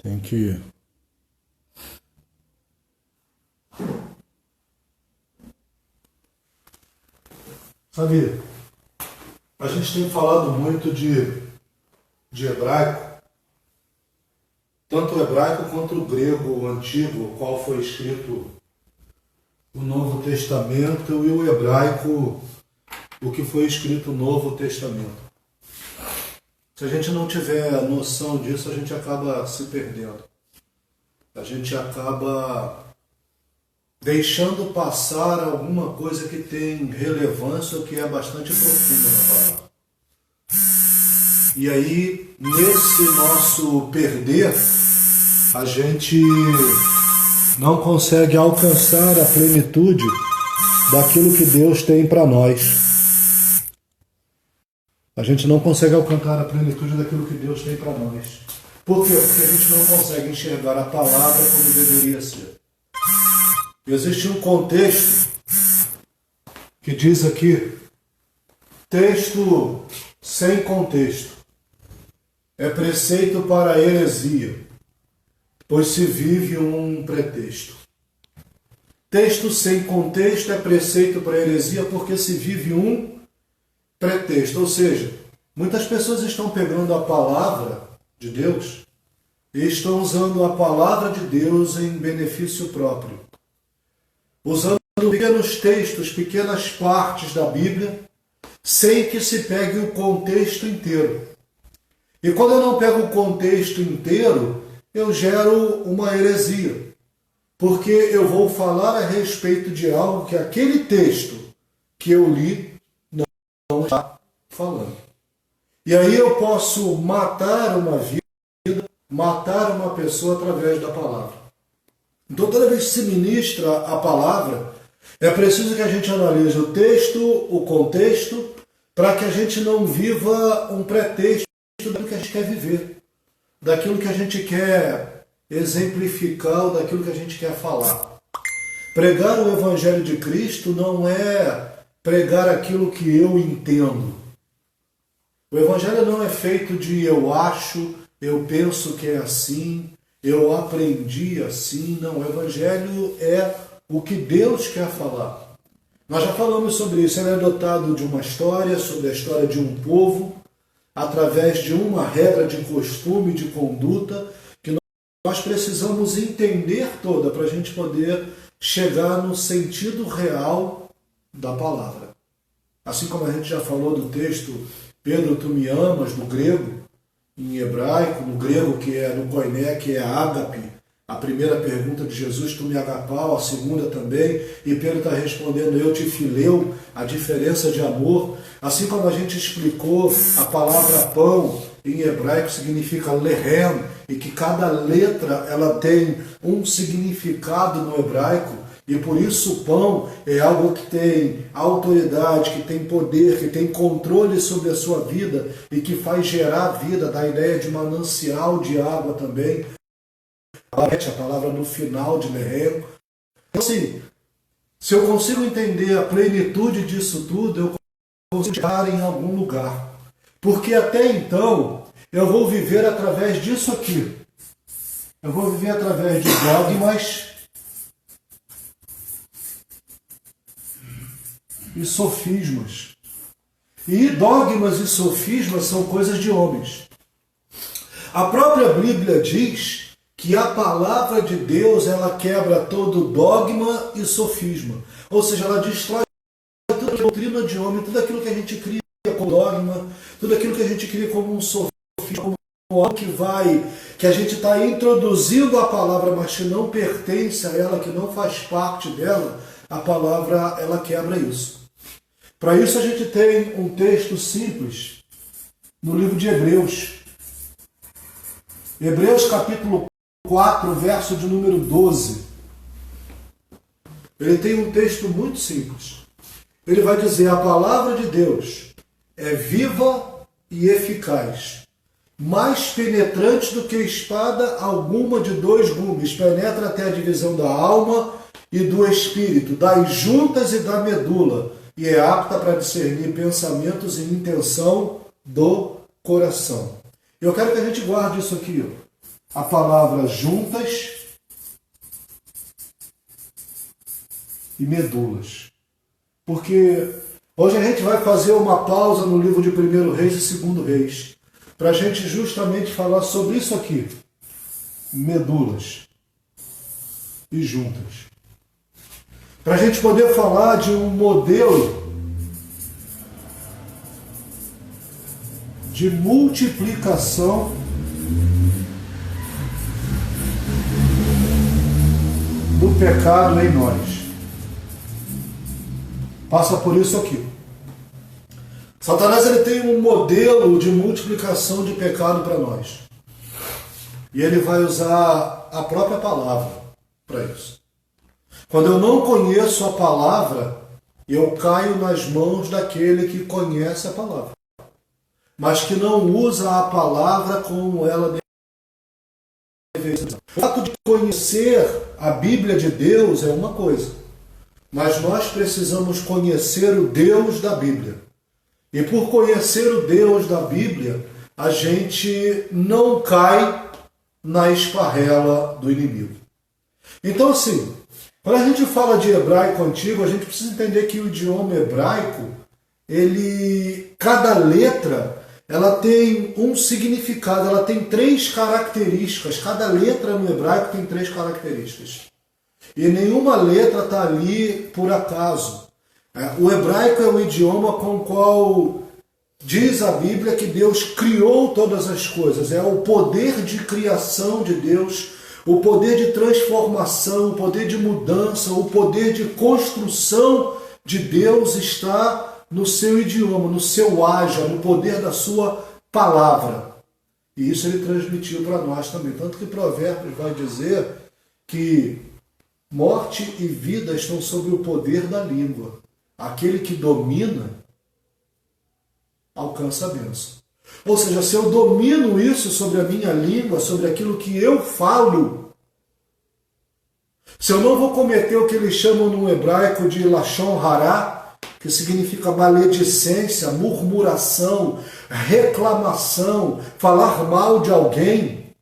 Tem que. Sabe, a gente tem falado muito de hebraico, tanto o hebraico quanto o grego antigo, o qual foi escrito o Novo Testamento, e o hebraico, o que foi escrito o Novo Testamento. Se a gente não tiver noção disso, a gente acaba se perdendo. A gente acaba deixando passar alguma coisa que tem relevância ou que é bastante profunda na palavra. E aí, nesse nosso perder, a gente não consegue alcançar a plenitude daquilo que Deus tem para nós. A gente não consegue alcançar a plenitude daquilo que Deus tem para nós. Por quê? Porque a gente não consegue enxergar a palavra como deveria ser. Existe um contexto que diz aqui, texto sem contexto é preceito para a heresia, pois se vive um pretexto. Texto sem contexto é preceito para a heresia porque se vive um pretexto. Ou seja, muitas pessoas estão pegando a palavra de Deus e estão usando a palavra de Deus em benefício próprio. Usando pequenos textos, pequenas partes da Bíblia, sem que se pegue o contexto inteiro. E quando eu não pego o contexto inteiro, eu gero uma heresia. Porque eu vou falar a respeito de algo que aquele texto que eu li não está falando. E aí eu posso matar uma vida, matar uma pessoa através da palavra. Então toda vez que se ministra a palavra, é preciso que a gente analise o texto, o contexto, para que a gente não viva um pretexto daquilo que a gente quer viver, daquilo que a gente quer exemplificar ou daquilo que a gente quer falar. Pregar o Evangelho de Cristo não é pregar aquilo que eu entendo. O Evangelho não é feito de eu acho, eu penso que é assim, eu aprendi assim. Não, o Evangelho é o que Deus quer falar. Nós já falamos sobre isso, ele é dotado de uma história, sobre a história de um povo, através de uma regra de costume, de conduta, que nós precisamos entender toda para a gente poder chegar no sentido real da palavra. Assim como a gente já falou do texto Pedro, tu me amas, no grego, em hebraico, no grego que é no koiné, que é ágape, a primeira pergunta de Jesus, tu me agapau, a segunda também, e Pedro está respondendo, eu te fileu, a diferença de amor. Assim como a gente explicou, a palavra pão em hebraico significa lehem, e que cada letra ela tem um significado no hebraico, e por isso o pão é algo que tem autoridade, que tem poder, que tem controle sobre a sua vida e que faz gerar vida, da ideia de manancial de água também. A palavra no final de lehem. Então, assim, se eu consigo entender a plenitude disso tudo, eu consigo chegar em algum lugar. Porque até então, eu vou viver através disso aqui. Eu vou viver através de dogmas e sofismas. E dogmas e sofismas são coisas de homens. A própria Bíblia diz que a palavra de Deus ela quebra todo dogma e sofisma. Ou seja, ela destrói toda a doutrina de homem, tudo aquilo que a gente cria como dogma, tudo aquilo que a gente cria como um sofisma, como algo que a gente está introduzindo a palavra, mas que não pertence a ela, que não faz parte dela, a palavra ela quebra isso. Para isso a gente tem um texto simples no livro de Hebreus. Hebreus capítulo 4, verso de número 12. Ele tem um texto muito simples. Ele vai dizer, a palavra de Deus é viva e eficaz, mais penetrante do que espada alguma de dois gumes, penetra até a divisão da alma e do espírito, das juntas e da medula, e é apta para discernir pensamentos e intenção do coração. Eu quero que a gente guarde isso aqui. a palavra juntas e medulas. Porque hoje a gente vai fazer uma pausa no livro de 1 Reis e 2 Reis, para a gente justamente falar sobre isso aqui, medulas e juntas. Para a gente poder falar de um modelo de multiplicação do pecado em nós. Passa por isso aqui. Satanás ele tem um modelo de multiplicação de pecado para nós. E ele vai usar a própria palavra para isso. Quando eu não conheço a palavra, eu caio nas mãos daquele que conhece a palavra, mas que não usa a palavra como ela deve ser. O fato de conhecer a Bíblia de Deus é uma coisa, mas nós precisamos conhecer o Deus da Bíblia. E por conhecer o Deus da Bíblia, a gente não cai na esparrela do inimigo. Então, assim, quando a gente fala de hebraico antigo, a gente precisa entender que o idioma hebraico, cada letra, ela tem um significado, ela tem 3 características. Cada letra no hebraico tem 3 características. E nenhuma letra está ali por acaso. O hebraico é o idioma com o qual diz a Bíblia que Deus criou todas as coisas. É o poder de criação de Deus, o poder de transformação, o poder de mudança, o poder de construção de Deus está no seu idioma, no seu haja, no poder da sua palavra. E isso ele transmitiu para nós também. Tanto que Provérbios vai dizer que morte e vida estão sob o poder da língua. Aquele que domina alcança a bênção. Ou seja, se eu domino isso sobre a minha língua, sobre aquilo que eu falo, se eu não vou cometer o que eles chamam no hebraico de lashon hará, que significa maledicência, murmuração, reclamação, falar mal de alguém,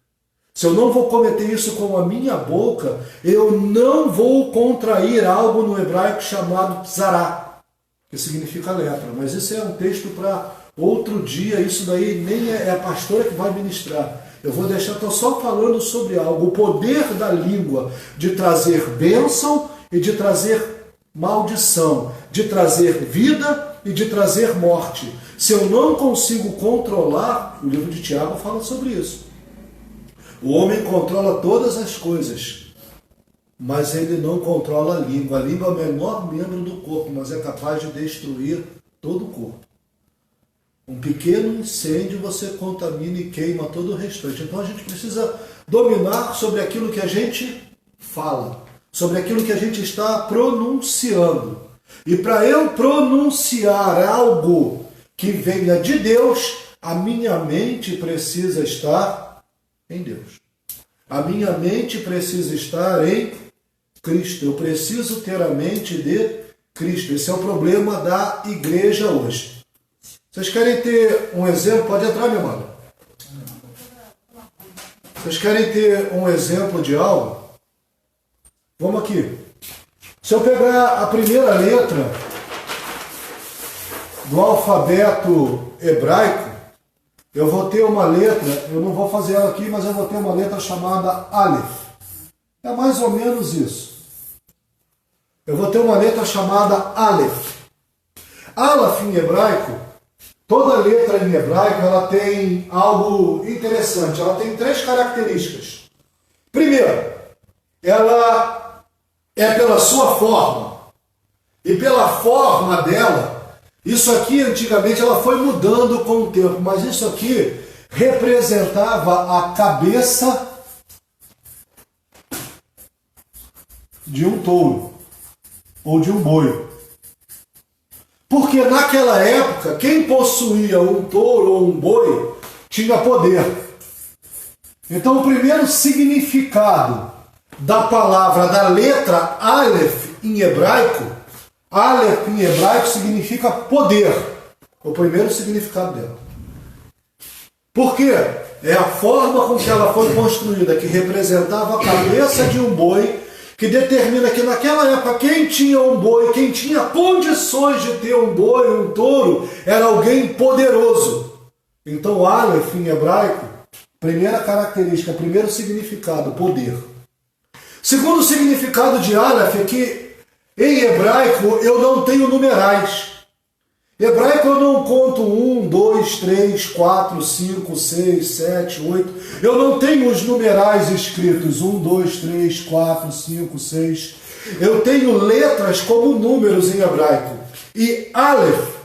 se eu não vou cometer isso com a minha boca, eu não vou contrair algo no hebraico chamado zará, que significa lepra. Mas isso é um texto para outro dia, isso daí nem é a pastora que vai ministrar. Eu vou deixar, estou só falando sobre algo, o poder da língua de trazer bênção e de trazer maldição, de trazer vida e de trazer morte. Se eu não consigo controlar, o livro de Tiago fala sobre isso. O homem controla todas as coisas, mas ele não controla a língua. A língua é o menor membro do corpo, mas é capaz de destruir todo o corpo. Um pequeno incêndio você contamina e queima todo o restante. Então a gente precisa dominar sobre aquilo que a gente fala, sobre aquilo que a gente está pronunciando. E para eu pronunciar algo que venha de Deus, a minha mente precisa estar em Deus. A minha mente precisa estar em Cristo. Eu preciso ter a mente de Cristo. Esse é o problema da igreja hoje. Vocês querem ter um exemplo? Pode entrar, minha mãe. Vocês querem ter um exemplo de algo? Vamos aqui. Se eu pegar a primeira letra do alfabeto hebraico, eu vou ter uma letra, eu não vou fazer ela aqui, mas eu vou ter uma letra chamada Aleph. É mais ou menos isso. Eu vou ter uma letra chamada Aleph. Aleph em hebraico, toda letra em hebraico, ela tem algo interessante. Ela tem 3 características. Primeiro, ela é pela sua forma. E pela forma dela, isso aqui antigamente ela foi mudando com o tempo, mas isso aqui representava a cabeça de um touro ou de um boi. Porque naquela época, quem possuía um touro ou um boi tinha poder. Então o primeiro significado da palavra, da letra Aleph em hebraico, Aleph em hebraico significa poder. O primeiro significado dela. Por quê? É a forma com que ela foi construída, que representava a cabeça de um boi, que determina que naquela época quem tinha um boi, quem tinha condições de ter um boi, um touro, era alguém poderoso. Então Aleph em hebraico, primeira característica, primeiro significado, poder. Segundo significado de Aleph é que em hebraico eu não tenho numerais. Em hebraico eu não conto 1, 2, 3, 4, 5, 6, 7, 8. Eu não tenho os numerais escritos 1, 2, 3, 4, 5, 6. Eu tenho letras como números em hebraico. E Aleph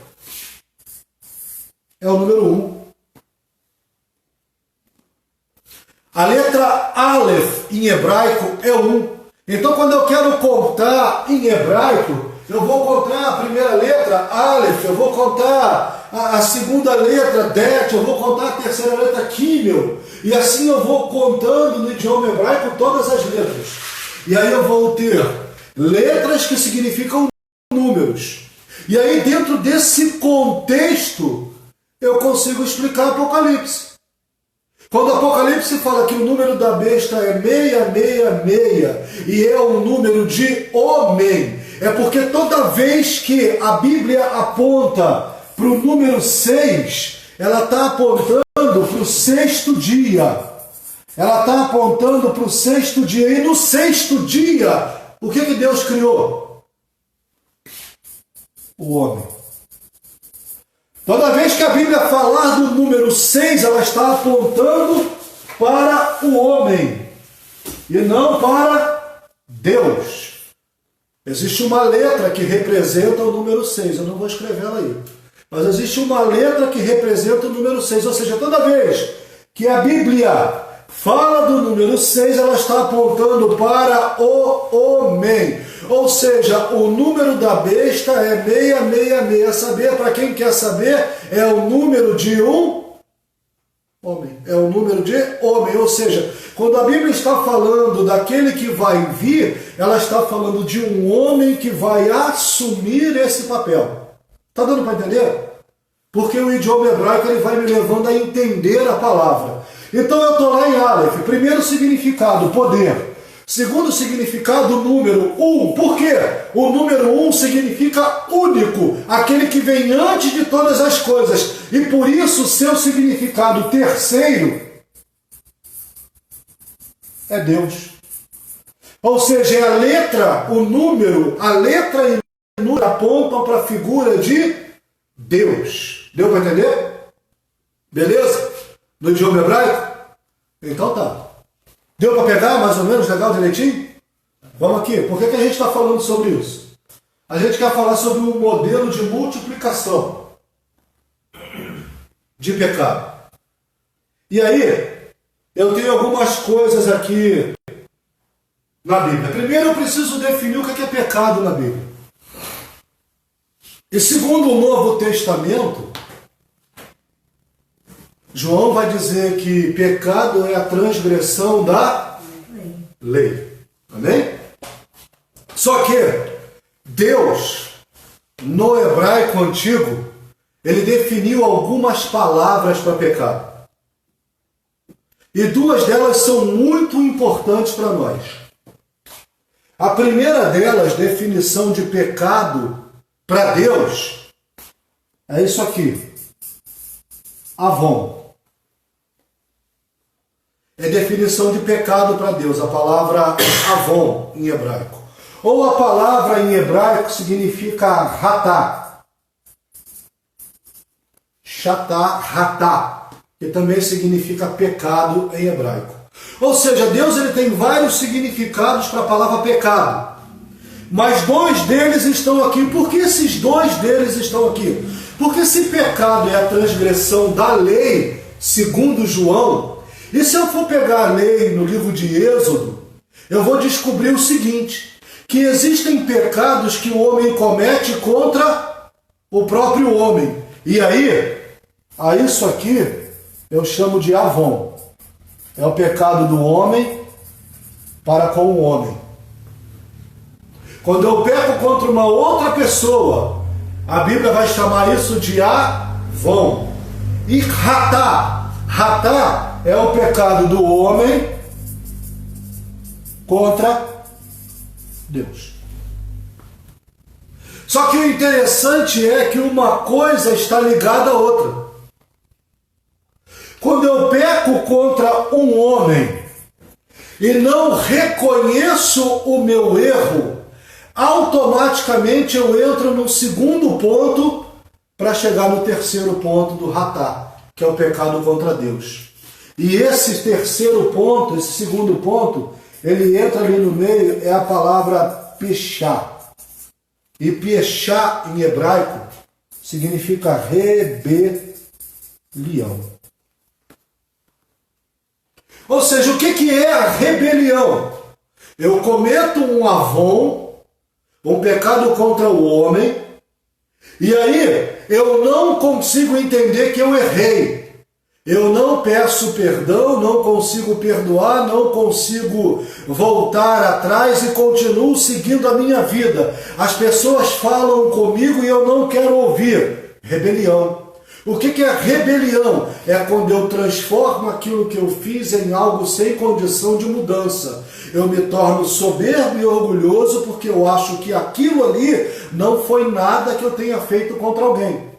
é o número 1. A letra Aleph em hebraico é 1. Então quando eu quero contar em hebraico, eu vou contar a primeira letra, Aleph, eu vou contar a segunda letra, Det, eu vou contar a terceira letra, Kimel, e assim eu vou contando no idioma hebraico todas as letras. E aí eu vou ter letras que significam números. E aí dentro desse contexto, eu consigo explicar Apocalipse. Quando o Apocalipse fala que o número da besta é 666 e é um número de homem, é porque toda vez que a Bíblia aponta para o número 6, ela está apontando para o sexto dia. Ela está apontando para o sexto dia. E no sexto dia, o que Deus criou? O homem. Toda vez que a Bíblia falar do número 6, ela está apontando para o homem e não para Deus. Existe uma letra que representa o número 6, eu não vou escrever ela aí. Mas existe uma letra que representa o número 6, ou seja, toda vez que a Bíblia fala do número 6, ela está apontando para o homem. Ou seja, o número da besta é 666. Saber, para quem quer saber, é o número de um homem. É o número de homem. Ou seja, quando a Bíblia está falando daquele que vai vir, ela está falando de um homem que vai assumir esse papel. Está dando para entender? Porque o idioma hebraico ele vai me levando a entender a palavra. Então eu estou lá em Aleph. Primeiro significado, poder. Segundo significado, número 1. Por quê? O número 1 significa único, aquele que vem antes de todas as coisas. E por isso, seu significado terceiro é Deus. Ou seja, é a letra, o número, a letra e o número apontam para a figura de Deus. Deu para entender? Beleza? No idioma hebraico? Então tá. Deu para pegar mais ou menos legal direitinho? Vamos aqui. Por que a gente está falando sobre isso? A gente quer falar sobre um modelo de multiplicação de pecado. E aí, eu tenho algumas coisas aqui na Bíblia. Primeiro eu preciso definir o que é pecado na Bíblia. E segundo o Novo Testamento, João vai dizer que pecado é a transgressão da lei. Amém? Só que Deus, no hebraico antigo, ele definiu algumas palavras para pecado. E duas delas são muito importantes para nós. A primeira delas, definição de pecado para Deus, é isso aqui. Avon. É definição de pecado para Deus, a palavra avon em hebraico. Ou a palavra em hebraico significa ratá. Shatá, ratá, que também significa pecado em hebraico. Ou seja, Deus ele tem vários significados para a palavra pecado. Mas dois deles estão aqui. Por que esses dois deles estão aqui? Porque se pecado é a transgressão da lei, segundo João, e se eu for pegar a lei no livro de Êxodo, eu vou descobrir o seguinte, que existem pecados que o homem comete contra o próprio homem. E aí, a isso aqui eu chamo de avon. É o pecado do homem para com o homem. Quando eu peco contra uma outra pessoa, a Bíblia vai chamar isso de avon. E ratá. Ratá é o pecado do homem contra Deus. Só que o interessante é que uma coisa está ligada à outra. Quando eu peco contra um homem e não reconheço o meu erro, automaticamente eu entro no segundo ponto para chegar no terceiro ponto do Ratá, que é o pecado contra Deus. E esse terceiro ponto, esse segundo ponto, ele entra ali no meio, é a palavra pechá. E pechá em hebraico significa rebelião. Ou seja, o que é a rebelião? Eu cometo um avon, um pecado contra o homem, e aí eu não consigo entender que eu errei. Eu não peço perdão, não consigo perdoar, não consigo voltar atrás e continuo seguindo a minha vida. As pessoas falam comigo e eu não quero ouvir. Rebelião. O que é rebelião? É quando eu transformo aquilo que eu fiz em algo sem condição de mudança. Eu me torno soberbo e orgulhoso porque eu acho que aquilo ali não foi nada que eu tenha feito contra alguém.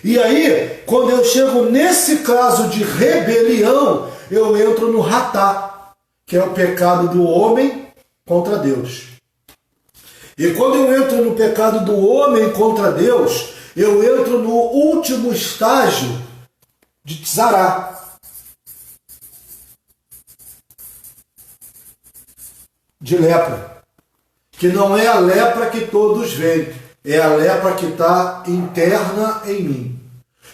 E aí, quando eu chego nesse caso de rebelião, eu entro no Ratá, que é o pecado do homem contra Deus. E quando eu entro no pecado do homem contra Deus, eu entro no último estágio de tzará. De lepra. Que não é a lepra que todos veem. É a lepra que está interna em mim.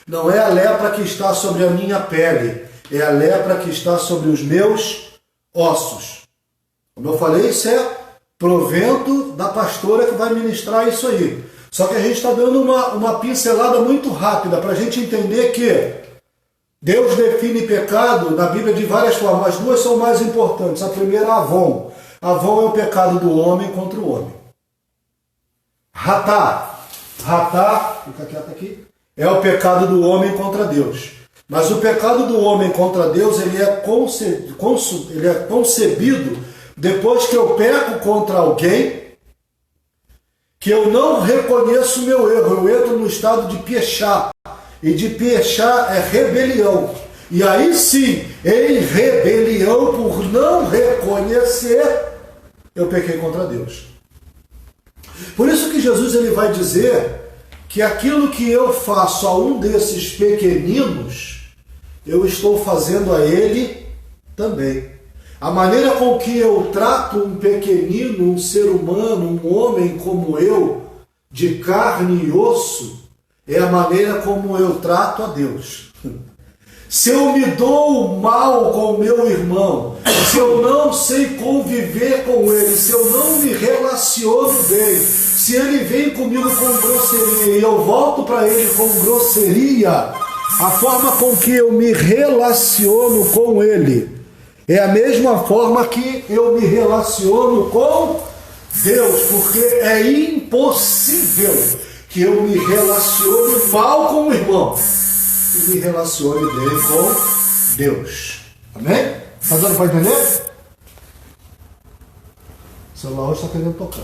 Não é a lepra que está sobre a minha pele. É a lepra que está sobre os meus ossos. Como eu falei, isso é provento da pastora que vai ministrar isso aí. Só que a gente está dando uma pincelada muito rápida para a gente entender que Deus define pecado na Bíblia de várias formas. As duas são mais importantes. A primeira é avon. Avon é o pecado do homem contra o homem. Ratá, fica quieto aqui, é o pecado do homem contra Deus. Mas o pecado do homem contra Deus, ele é concebido depois que eu peco contra alguém, que eu não reconheço o meu erro, eu entro no estado de pechá. E de pechá é rebelião. E aí sim, em rebelião, por não reconhecer, eu pequei contra Deus. Por isso que Jesus ele vai dizer que aquilo que eu faço a um desses pequeninos, eu estou fazendo a ele também. A maneira com que eu trato um pequenino, um ser humano, um homem como eu, de carne e osso, é a maneira como eu trato a Deus. Se eu me dou mal com o meu irmão, se eu não sei conviver com ele, se eu não me relaciono bem, se ele vem comigo com grosseria e eu volto para ele com grosseria, a forma com que eu me relaciono com ele é a mesma forma que eu me relaciono com Deus, porque é impossível que eu me relacione mal com o irmão e me relacione bem com Deus. Amém? Está dando para entender? O celular hoje está querendo tocar.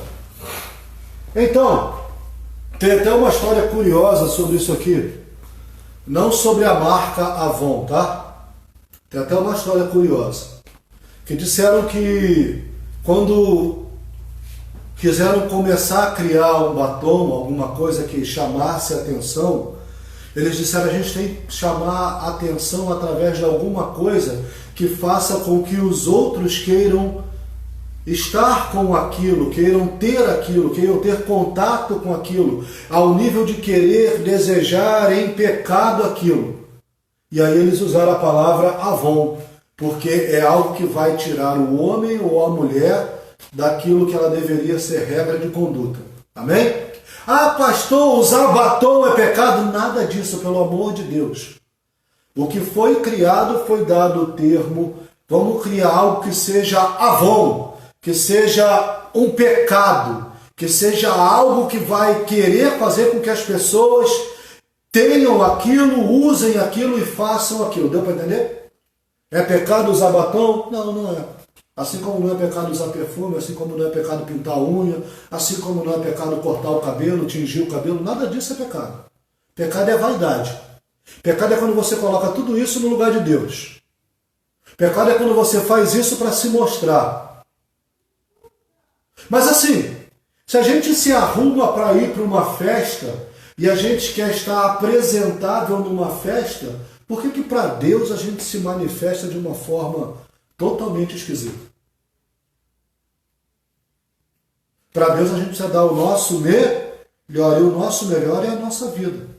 Então, tem até uma história curiosa sobre isso aqui. Não sobre a marca Avon, tá? Tem até uma história curiosa. Que disseram que quando quiseram começar a criar um batom, alguma coisa que chamasse a atenção, eles disseram a gente tem que chamar a atenção através de alguma coisa que faça com que os outros queiram estar com aquilo, queiram ter contato com aquilo, ao nível de querer, desejar em pecado aquilo. E aí eles usaram a palavra Avon, porque é algo que vai tirar o homem ou a mulher daquilo que ela deveria ser regra de conduta. Amém? Ah, pastor, usar batom é pecado? Nada disso, pelo amor de Deus. O que foi criado foi dado o termo, vamos criar algo que seja Avon, que seja um pecado, que seja algo que vai querer fazer com que as pessoas tenham aquilo, usem aquilo e façam aquilo. Deu para entender? É pecado usar batom? Não, não é. Assim como não é pecado usar perfume, assim como não é pecado pintar a unha, assim como não é pecado cortar o cabelo, tingir o cabelo, nada disso é pecado. Pecado é vaidade. Pecado é quando você coloca tudo isso no lugar de Deus. Pecado é quando você faz isso para se mostrar. Mas assim, se a gente se arruma para ir para uma festa e a gente quer estar apresentável numa festa, por que para Deus a gente se manifesta de uma forma totalmente esquisita? Para Deus a gente precisa dar o nosso melhor, e o nosso melhor é a nossa vida.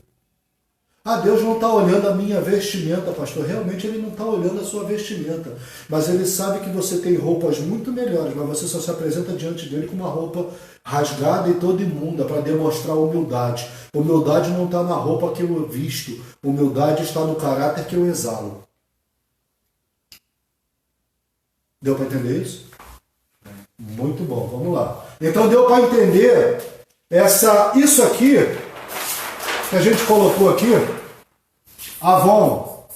Ah, Deus não está olhando a minha vestimenta, pastor. Realmente Ele não está olhando a sua vestimenta. Mas Ele sabe que você tem roupas muito melhores, mas você só se apresenta diante dEle com uma roupa rasgada e toda imunda para demonstrar humildade. Humildade não está na roupa que eu visto. Humildade está no caráter que eu exalo. Deu para entender isso? Muito bom, vamos lá. Então deu para entender isso aqui que a gente colocou aqui, Avon,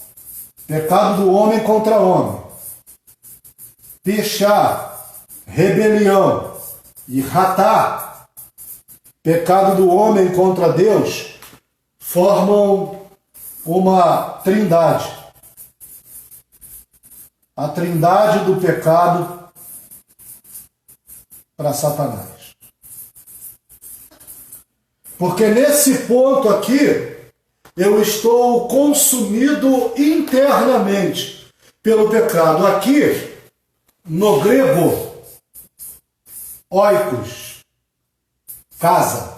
pecado do homem contra homem, Pechá, rebelião, e Ratá, pecado do homem contra Deus, formam uma trindade. A trindade do pecado para Satanás. Porque nesse ponto aqui, eu estou consumido internamente pelo pecado. Aqui, no grego, oikos, casa.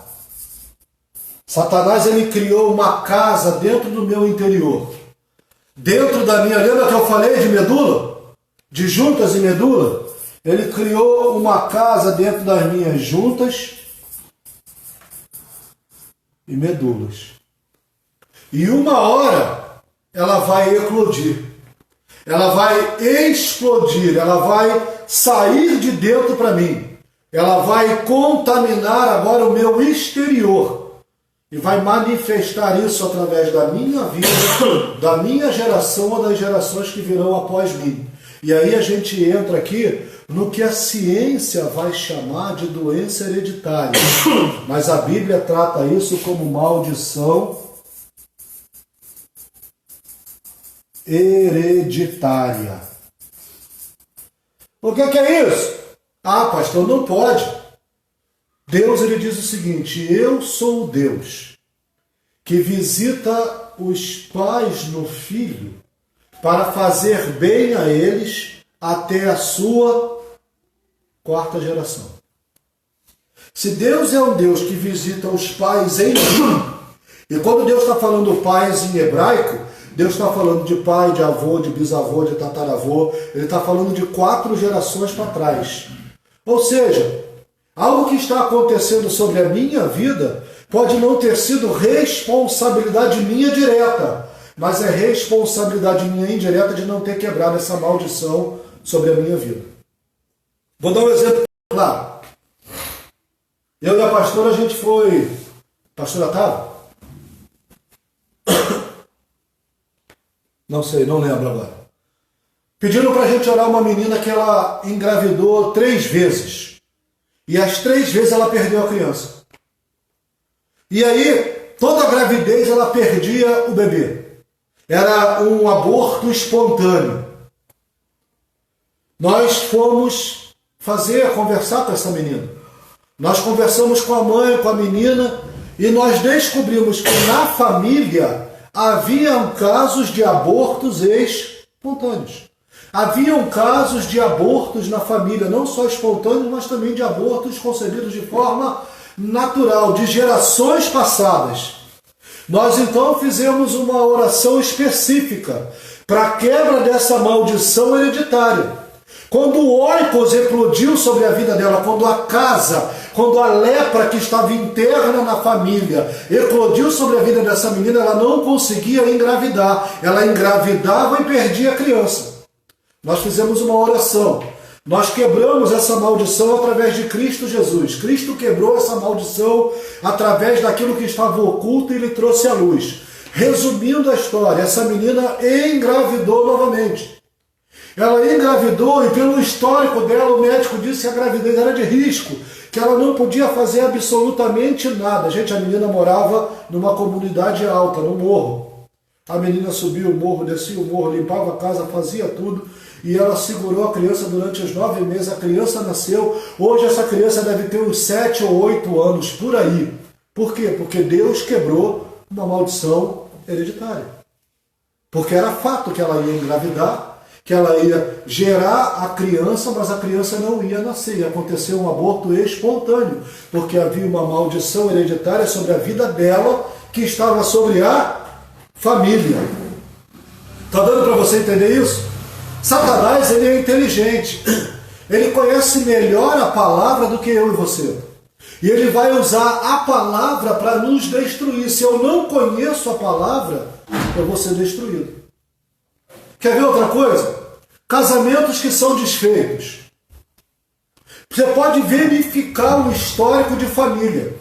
Satanás, ele criou uma casa dentro do meu interior. Dentro da minha, lembra que eu falei de medula? De juntas e medula? Ele criou uma casa dentro das minhas juntas e medulas. E uma hora ela vai eclodir. Ela vai explodir, ela vai sair de dentro para mim. Ela vai contaminar agora o meu exterior. E vai manifestar isso através da minha vida, da minha geração ou das gerações que virão após mim. E aí a gente entra aqui no que a ciência vai chamar de doença hereditária. Mas a Bíblia trata isso como maldição hereditária. O que é isso? Ah, pastor, não pode. Deus, ele diz o seguinte: eu sou o Deus que visita os pais no filho para fazer bem a eles até a sua quarta geração. Se Deus é um Deus que visita os pais em mim, e quando Deus está falando pais em hebraico, Deus está falando de pai, de avô, de bisavô, de tataravô, ele está falando de 4 gerações para trás. Ou seja, algo que está acontecendo sobre a minha vida pode não ter sido responsabilidade minha direta, mas é responsabilidade minha indireta de não ter quebrado essa maldição sobre a minha vida. Vou dar um exemplo claro. Eu e a pastora, a gente foi... Pastora estava? Não sei, não lembro agora. Pediram para a gente orar uma menina que ela engravidou 3 vezes. E as 3 vezes ela perdeu a criança. E aí, toda a gravidez ela perdia o bebê. Era um aborto espontâneo. Nós fomos conversar com essa menina. Nós conversamos com a mãe, com a menina, e nós descobrimos que na família haviam casos de abortos espontâneos. Haviam casos de abortos na família, não só espontâneos, mas também de abortos concebidos de forma natural, de gerações passadas. Nós então fizemos uma oração específica para a quebra dessa maldição hereditária. Quando o oikos eclodiu sobre a vida dela, quando a lepra que estava interna na família eclodiu sobre a vida dessa menina, ela não conseguia engravidar. Ela engravidava e perdia a criança. Nós fizemos uma oração. Nós quebramos essa maldição através de Cristo Jesus. Cristo quebrou essa maldição através daquilo que estava oculto e ele trouxe à luz. Resumindo a história, essa menina engravidou novamente. Ela engravidou e pelo histórico dela o médico disse que a gravidez era de risco, que ela não podia fazer absolutamente nada. Gente, a menina morava numa comunidade alta, no morro. A menina subia o morro, descia o morro, limpava a casa, fazia tudo. E ela segurou a criança durante os 9 meses. A criança nasceu. Hoje essa criança deve ter uns 7 ou 8 anos, por aí. Por quê? Porque Deus quebrou uma maldição hereditária. Porque era fato que ela ia engravidar, que ela ia gerar a criança, mas a criança não ia nascer. Ia acontecer um aborto espontâneo, porque havia uma maldição hereditária sobre a vida dela, que estava sobre a família. Está dando para você entender isso? Satanás, ele é inteligente. Ele conhece melhor a palavra do que eu e você. E ele vai usar a palavra para nos destruir. Se eu não conheço a palavra, eu vou ser destruído. Quer ver outra coisa? Casamentos que são desfeitos. Você pode verificar o histórico de família.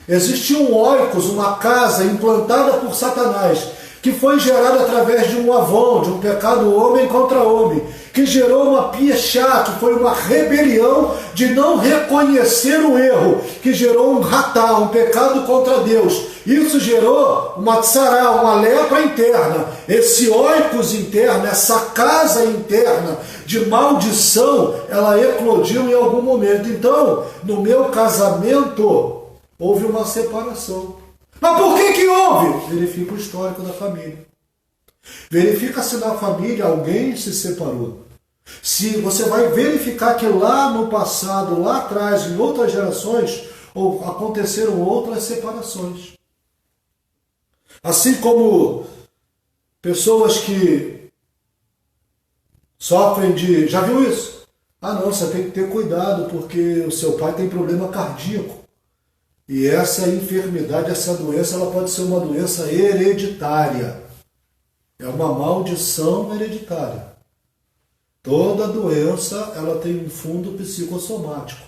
Existe um oikos, uma casa implantada por Satanás, que foi gerada através de um avon, de um pecado homem contra homem, que gerou uma piechá, que foi uma rebelião de não reconhecer o erro, que gerou um ratá, um pecado contra Deus. Isso gerou uma tsará, uma lepra interna. Esse oikos interno, essa casa interna de maldição, ela eclodiu em algum momento. Então, no meu casamento, houve uma separação. Mas por que houve? Verifica o histórico da família. Verifica se na família alguém se separou. Se você vai verificar que lá no passado, lá atrás, em outras gerações, aconteceram outras separações. Assim como pessoas que sofrem de... Já viu isso? Ah não, você tem que ter cuidado porque o seu pai tem problema cardíaco. E essa enfermidade, essa doença, ela pode ser uma doença hereditária. É uma maldição hereditária. Toda doença, ela tem um fundo psicossomático.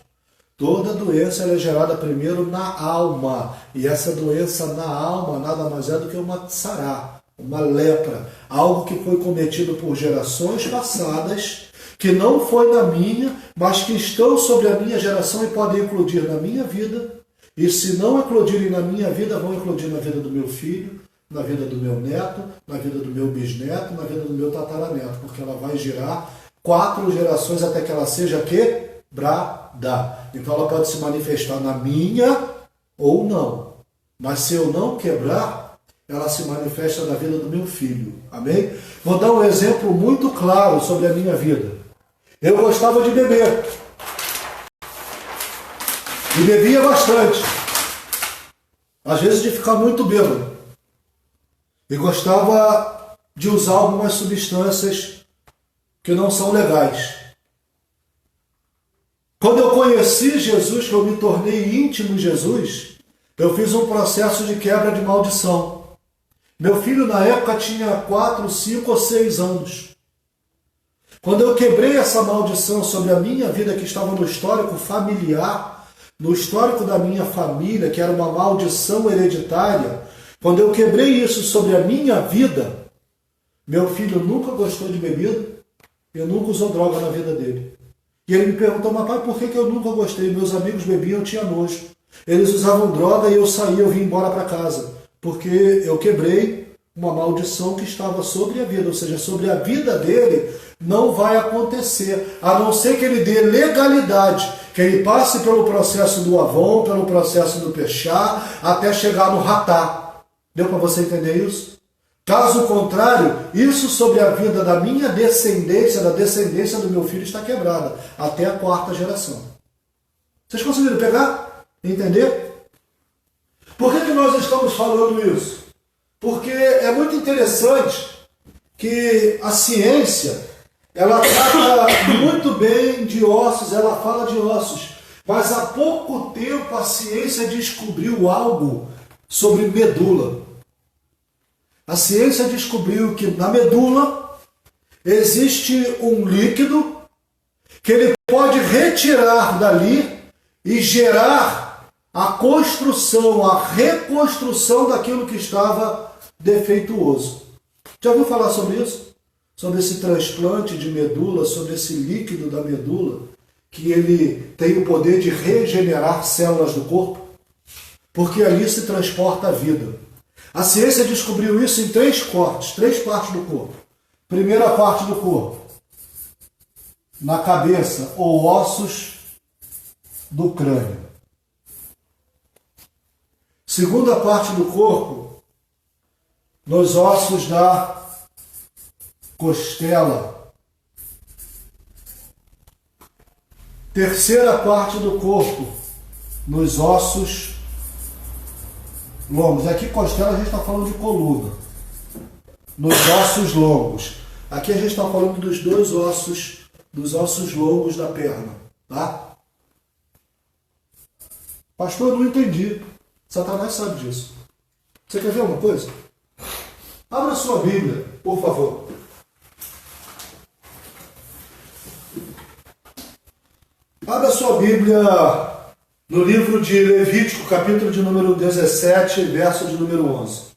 Toda doença ela é gerada primeiro na alma. E essa doença na alma nada mais é do que uma tsará, uma lepra. Algo que foi cometido por gerações passadas, que não foi na minha, mas que estão sobre a minha geração e podem eclodir na minha vida. E se não eclodirem na minha vida, vão eclodir na vida do meu filho, na vida do meu neto, na vida do meu bisneto, na vida do meu tataraneto, porque ela vai girar 4 gerações até que ela seja quebrada. Então ela pode se manifestar na minha ou não. Mas se eu não quebrar, ela se manifesta na vida do meu filho. Amém? Vou dar um exemplo muito claro sobre a minha vida. Eu gostava de beber. E bebia bastante. Às vezes de ficar muito bêbado. E gostava de usar algumas substâncias que não são legais. Quando eu conheci Jesus, que eu me tornei íntimo de Jesus, eu fiz um processo de quebra de maldição. Meu filho na época tinha 4, 5 ou 6 anos. Quando eu quebrei essa maldição sobre a minha vida, que estava no histórico familiar, no histórico da minha família, que era uma maldição hereditária, quando eu quebrei isso sobre a minha vida, meu filho nunca gostou de bebida, eu nunca usou droga na vida dele. E ele me perguntou, mas pai, por que eu nunca gostei? Meus amigos bebiam, eu tinha nojo. Eles usavam droga e eu saía, eu vim embora para casa. Porque eu quebrei uma maldição que estava sobre a vida, ou seja, sobre a vida dele não vai acontecer, a não ser que ele dê legalidade, que ele passe pelo processo do avon, pelo processo do pechá, até chegar no ratá. Deu para você entender isso? Caso contrário, isso sobre a vida da minha descendência, da descendência do meu filho, está quebrada, até a 4ª geração. Vocês conseguiram pegar? Entender? Por que nós estamos falando isso? Porque é muito interessante que a ciência, ela trata muito bem de ossos, ela fala de ossos, mas há pouco tempo a ciência descobriu algo sobre medula. A ciência descobriu que na medula existe um líquido que ele pode retirar dali e gerar a construção, a reconstrução daquilo que estava defeituoso. Já ouviu falar sobre isso? Sobre esse transplante de medula, sobre esse líquido da medula, que ele tem o poder de regenerar células do corpo? Porque ali se transporta a vida. A ciência descobriu isso em três partes do corpo. Primeira parte do corpo, na cabeça ou ossos do crânio. Segunda parte do corpo, nos ossos da costela. Terceira parte do corpo, nos ossos longos. Aqui costela a gente está falando de coluna. Nos ossos longos. Aqui a gente está falando dos dois ossos, dos ossos longos da perna. Tá? Pastor, eu não entendi. Satanás sabe disso. Você quer ver uma coisa? Abra sua Bíblia, por favor. Abra sua Bíblia no livro de Levítico, capítulo de número 17, verso de número 11.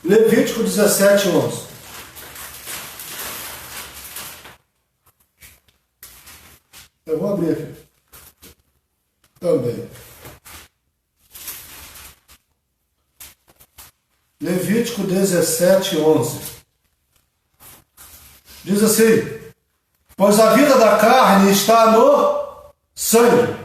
Levítico 17, 11. Eu vou abrir aqui também. Levítico 17, 11. Diz assim: pois a vida da carne está no sangue,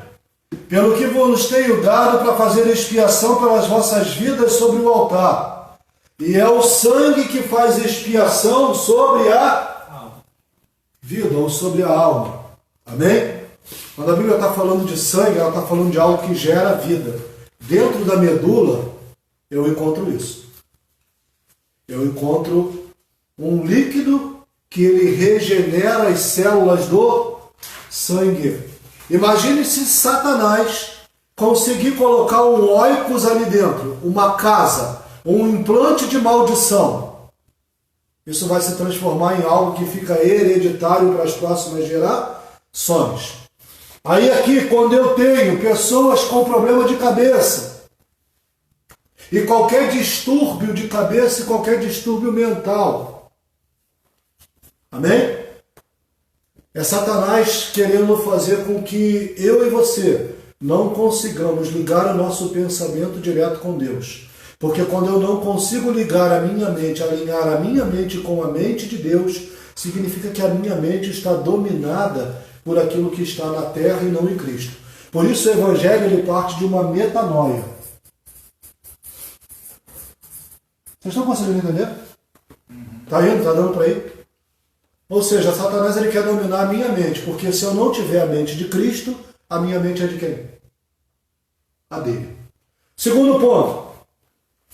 pelo que vos tenho dado para fazer expiação pelas vossas vidas sobre o altar. E é o sangue que faz expiação sobre a vida ou sobre a alma. Amém? Quando a Bíblia está falando de sangue, ela está falando de algo que gera vida. Dentro da medula, eu encontro isso. Eu encontro um líquido que ele regenera as células do sangue. Imagine se Satanás conseguir colocar um oikos ali dentro, uma casa, um implante de maldição. Isso vai se transformar em algo que fica hereditário para as próximas gerações. Aí aqui, quando eu tenho pessoas com problema de cabeça, e qualquer distúrbio de cabeça e qualquer distúrbio mental, amém? É Satanás querendo fazer com que eu e você não consigamos ligar o nosso pensamento direto com Deus. Porque quando eu não consigo ligar a minha mente, alinhar a minha mente com a mente de Deus, significa que a minha mente está dominada por aquilo que está na terra e não em Cristo. Por isso o Evangelho ele parte de uma metanoia. Vocês estão conseguindo entender? Está indo? Está dando para ir? Ou seja, Satanás ele quer dominar a minha mente, porque se eu não tiver a mente de Cristo, a minha mente é de quem? A dele. Segundo ponto.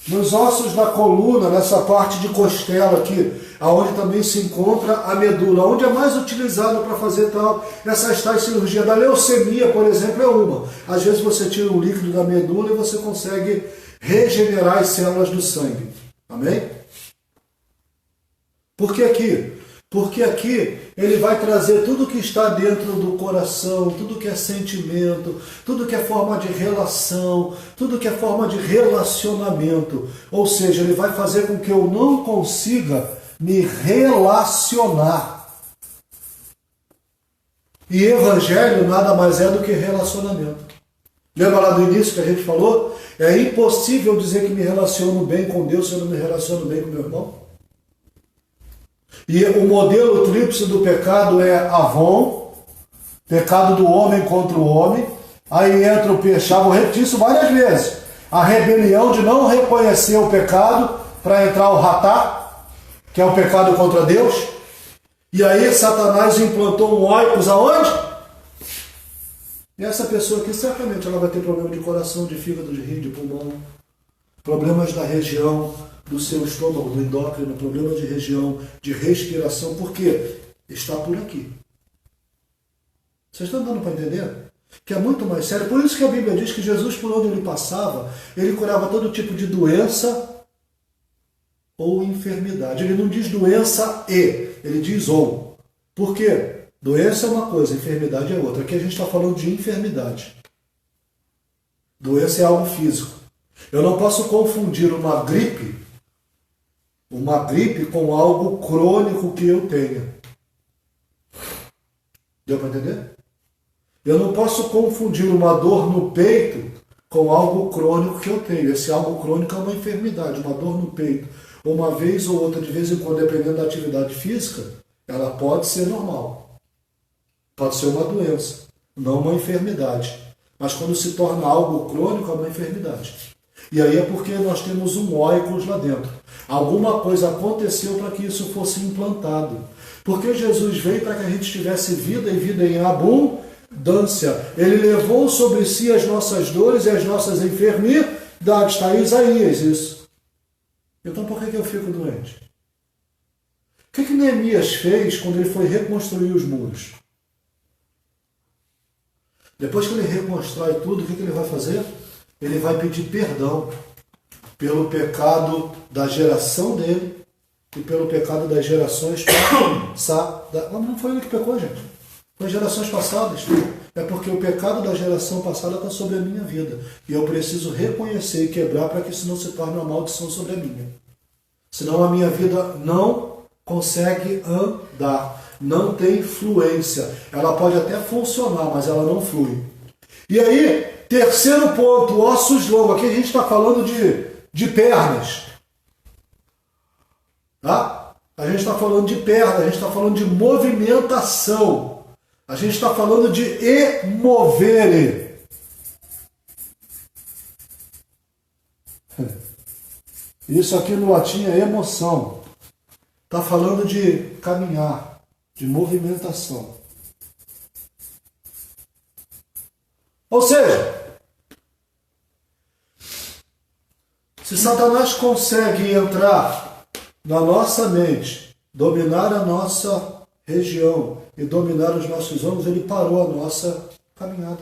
Nos ossos da coluna, nessa parte de costela aqui, aonde também se encontra a medula, onde é mais utilizado para fazer essas tais cirurgias. Da leucemia, por exemplo, é uma. Às vezes você tira um líquido da medula e você consegue regenerar as células do sangue. Amém? Por que aqui? Porque aqui ele vai trazer tudo que está dentro do coração, tudo que é sentimento, tudo que é forma de relação, tudo que é forma de relacionamento. Ou seja, ele vai fazer com que eu não consiga me relacionar. E evangelho nada mais é do que relacionamento. Lembra lá do início que a gente falou? É impossível dizer que me relaciono bem com Deus se eu não me relaciono bem com meu irmão. E o modelo tríplice do pecado é Avon, pecado do homem contra o homem. Aí entra o pecado, vou repetir isso várias vezes. A rebelião de não reconhecer o pecado para entrar o ratá, que é o pecado contra Deus. E aí Satanás implantou um oikos aonde? E essa pessoa aqui certamente ela vai ter problema de coração, de fígado, de rim, de pulmão, problemas da região do seu estômago, do endócrino, problema de região, de respiração, porque está por aqui. Vocês estão dando para entender? Que é muito mais sério. Por isso que a Bíblia diz que Jesus, por onde ele passava, ele curava todo tipo de doença ou enfermidade. Ele não diz doença e, ele diz ou. Por quê? Doença é uma coisa, enfermidade é outra. Aqui a gente está falando de enfermidade. Doença é algo físico. Eu não posso confundir uma gripe com algo crônico que eu tenha. Deu para entender? Eu não posso confundir uma dor no peito com algo crônico que eu tenho. Esse algo crônico é uma enfermidade, uma dor no peito. Uma vez ou outra, de vez em quando, dependendo da atividade física, ela pode ser normal. Pode ser uma doença, não uma enfermidade. Mas quando se torna algo crônico, é uma enfermidade. E aí é porque nós temos um óikos lá dentro. Alguma coisa aconteceu para que isso fosse implantado. Porque Jesus veio para que a gente tivesse vida e vida em abundância. Ele levou sobre si as nossas dores e as nossas enfermidades. Está em Isaías isso. Então por que eu fico doente? O que Neemias fez quando ele foi reconstruir os muros? Depois que ele reconstrói tudo, o que ele vai fazer? Ele vai pedir perdão pelo pecado da geração dele e pelo pecado das gerações passadas. Não foi ele que pecou, gente. Foi gerações passadas. É porque o pecado da geração passada está sobre a minha vida. E eu preciso reconhecer e quebrar para que isso não se torne uma maldição sobre a minha. Senão a minha vida não consegue andar. Não tem fluência. Ela pode até funcionar, mas ela não flui. E aí, terceiro ponto, ossos longos. Aqui a gente está falando de pernas. Tá? A gente está falando de perna, a gente está falando de movimentação. A gente está falando de emovere. Isso aqui no latim é emoção. Está falando de caminhar, de movimentação. Ou seja, se Satanás consegue entrar na nossa mente, dominar a nossa região e dominar os nossos ombros, ele parou a nossa caminhada.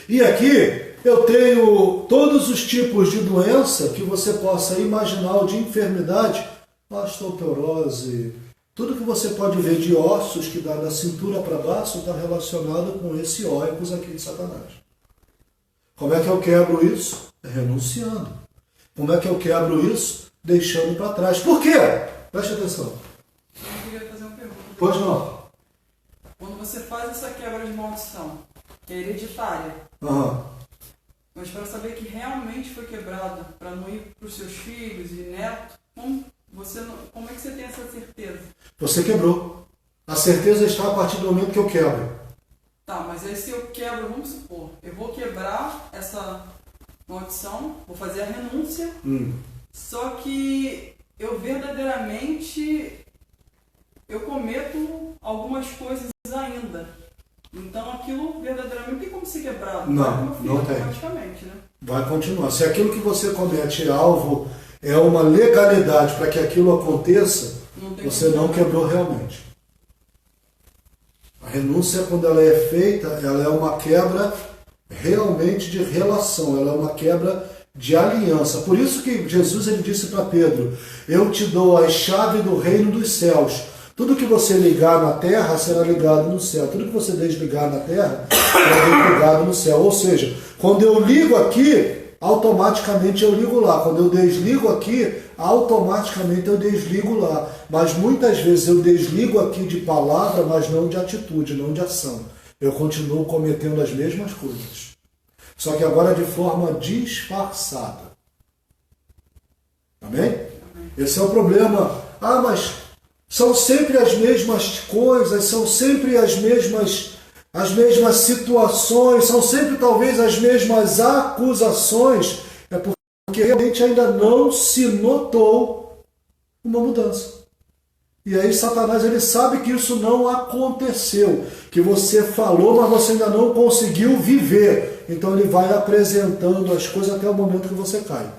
E aqui eu tenho todos os tipos de doença que você possa imaginar, ou de enfermidade, osteoporose, tudo que você pode ver de ossos que dá da cintura para baixo está relacionado com esse óikos aqui de Satanás. Como é que eu quebro isso? Renunciando. Como é que eu quebro isso? Deixando para trás. Por quê? Preste atenção. Eu queria fazer uma pergunta. Pois não. Quando você faz essa quebra de maldição, que é hereditária, mas para saber que realmente foi quebrada, para não ir para os seus filhos e netos, como é que você tem essa certeza? Você quebrou. A certeza está a partir do momento que eu quebro. Tá, mas aí se eu quebro, vamos supor, eu vou quebrar essa maldição, vou fazer a renúncia, só que eu verdadeiramente eu cometo algumas coisas ainda. Então aquilo verdadeiramente tem como ser quebrado. Não tem. Automaticamente, né? Vai continuar. Se aquilo que você comete alvo é uma legalidade para que aquilo aconteça, você não quebrou realmente. A renúncia, quando ela é feita, ela é uma quebra realmente de relação, ela é uma quebra de aliança. Por isso que Jesus ele disse para Pedro, eu te dou a chave do reino dos céus. Tudo que você ligar na terra será ligado no céu. Tudo que você desligar na terra será desligado no céu. Ou seja, quando eu ligo aqui, automaticamente eu ligo lá. Quando eu desligo aqui, automaticamente eu desligo lá. Mas muitas vezes eu desligo aqui de palavra, mas não de atitude, não de ação. Eu continuo cometendo as mesmas coisas. Só que agora de forma disfarçada. Amém? Esse é o problema. Mas são sempre as mesmas coisas, são sempre as mesmas situações, são sempre talvez as mesmas acusações. É porque realmente ainda não se notou uma mudança. E aí Satanás ele sabe que isso não aconteceu, que você falou, mas você ainda não conseguiu viver. Então ele vai apresentando as coisas até o momento que você cai.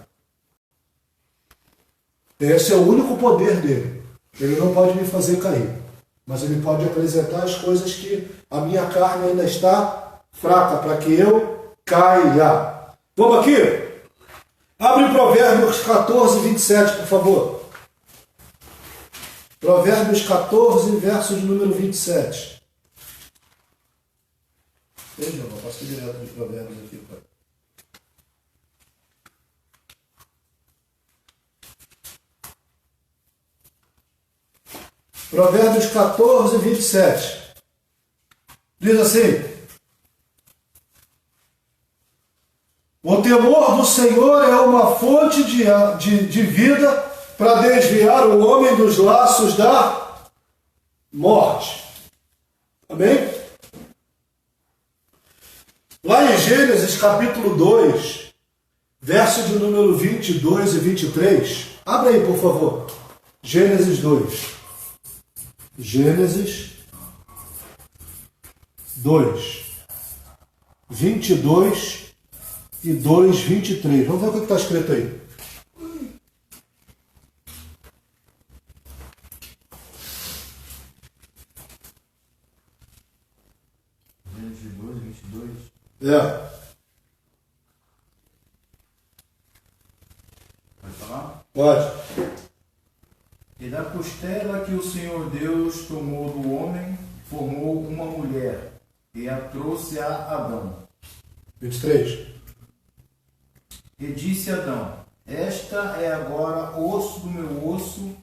Esse é o único poder dele. Ele não pode me fazer cair, mas ele pode apresentar as coisas que a minha carne ainda está fraca, para que eu caia. Vamos aqui? Abre Provérbios 14, 27, por favor. Provérbios 14, verso de número 27. Veja, eu passo direto de Provérbios aqui, pai. Provérbios 14, 27. Diz assim: o temor do Senhor é uma fonte de vida para desviar o homem dos laços da morte. Amém? Lá em Gênesis capítulo 2, verso de número 22 e 23. Abre aí, por favor. Gênesis 2. Gênesis 2, 22 e 2, 23. Vamos ver o que está escrito aí. Gênesis 2, 22. É. Pode falar? Pode. E da costela que o Senhor Deus tomou do homem, formou uma mulher, e a trouxe a Adão. 23. E disse Adão: esta é agora osso do meu osso,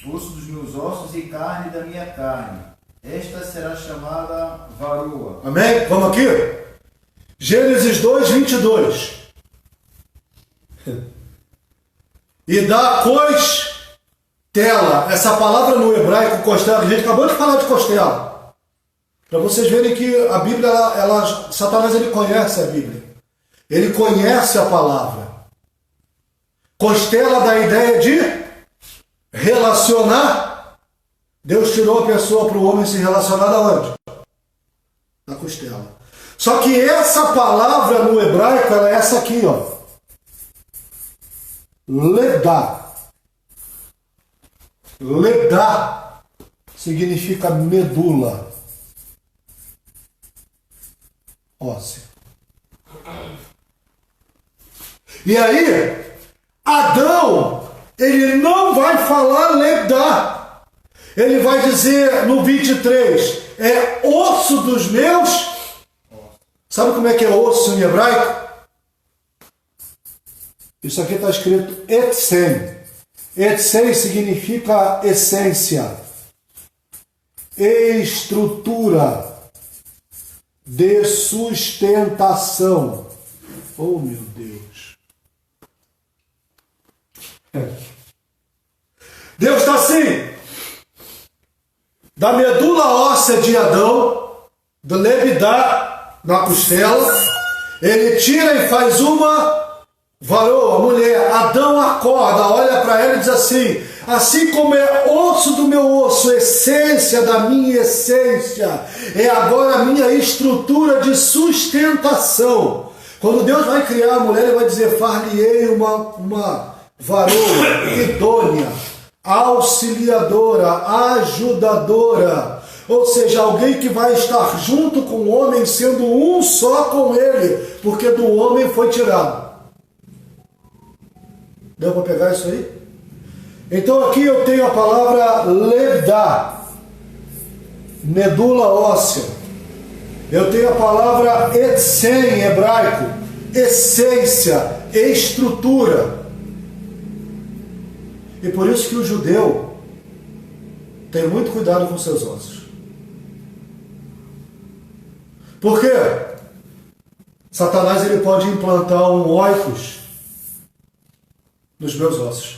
osso dos meus ossos e carne da minha carne. Esta será chamada varoa. Amém? Vamos aqui? Gênesis 2, 22. E da costela. Essa palavra no hebraico, costela, a gente acabou de falar de costela. Para vocês verem que a Bíblia, Satanás, ele conhece a Bíblia. Ele conhece a palavra. Costela dá a ideia de relacionar. Deus tirou a pessoa para o homem se relacionar da onde? Da costela. Só que essa palavra no hebraico, ela é essa aqui, ó. Ledá. Ledá significa medula óssea. E aí, Adão, ele não vai falar ledá. Ele vai dizer no 23, é osso dos meus. Sabe como é que é osso em hebraico? Isso aqui está escrito etzem. Etzem significa essência, estrutura de sustentação. Oh, meu Deus. Deus está assim, da medula óssea de Adão, do lebidá na costela, ele tira e faz uma varoa, mulher. Adão acorda, olha para ela e diz assim como é osso do meu osso, essência da minha essência, é agora a minha estrutura de sustentação. Quando Deus vai criar a mulher, ele vai dizer, far-lhe-ei uma varoa idônea, auxiliadora, ajudadora, ou seja, alguém que vai estar junto com o homem, sendo um só com ele, porque do homem foi tirado. Deu para pegar isso aí? Então aqui eu tenho a palavra ledá, medula óssea. Eu tenho a palavra etzem, em hebraico, essência, estrutura. E por isso que o judeu tem muito cuidado com seus ossos. Por quê? Satanás ele pode implantar um oikos nos meus ossos.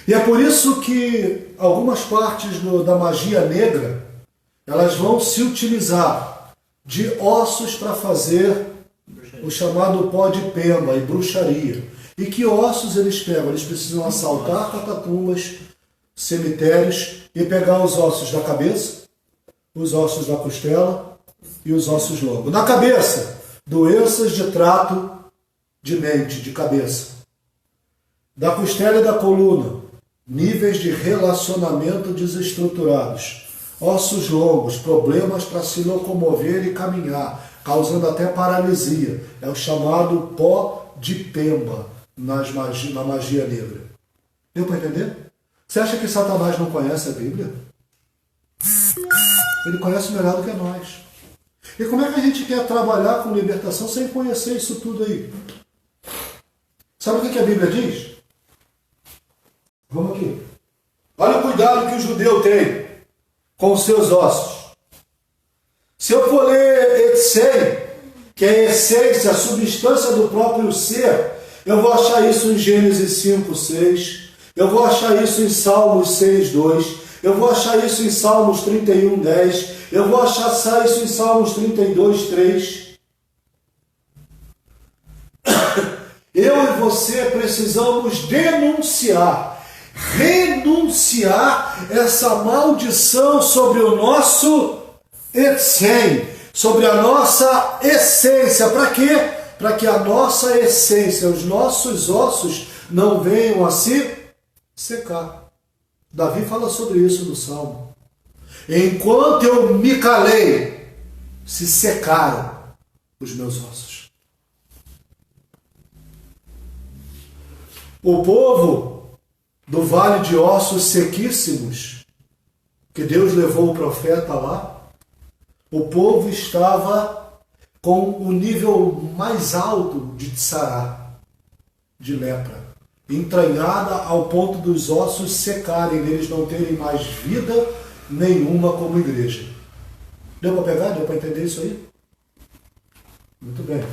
E é por isso que algumas partes da magia negra, elas vão se utilizar de ossos para fazer o chamado pó de pemba e bruxaria. E que ossos eles pegam? Eles precisam assaltar catacumbas, cemitérios e pegar os ossos da cabeça, os ossos da costela e os ossos longos. Na cabeça, doenças de trato de mente, de cabeça. Da costela e da coluna, níveis de relacionamento desestruturados. Ossos longos, problemas para se locomover e caminhar, causando até paralisia. É o chamado pó de pemba na magia negra. Deu para entender? Você acha que Satanás não conhece a Bíblia? Ele conhece melhor do que nós. E como é que a gente quer trabalhar com libertação sem conhecer isso tudo aí? Sabe o que a Bíblia diz? Vamos aqui. Olha o cuidado cuidado que o judeu tem com os seus ossos. Se eu for ler Etsei, que é a essência, a substância do próprio ser, eu vou achar isso em Gênesis 5, 6, eu vou achar isso em Salmos 6, 2, eu vou achar isso em Salmos 31, 10, eu vou achar isso em Salmos 32, 3. Eu e você precisamos denunciar, renunciar essa maldição sobre o nosso Etsem, sobre a nossa essência. Para quê? Para que a nossa essência, os nossos ossos não venham a se secar. Davi fala sobre isso no Salmo. Enquanto eu me calei, se secaram os meus ossos. O povo do vale de ossos sequíssimos, que Deus levou o profeta lá, o povo estava com o nível mais alto de tsará, de lepra, entranhada ao ponto dos ossos secarem, eles não terem mais vida nenhuma como igreja. Deu para pegar? Deu para entender isso aí? Muito bem.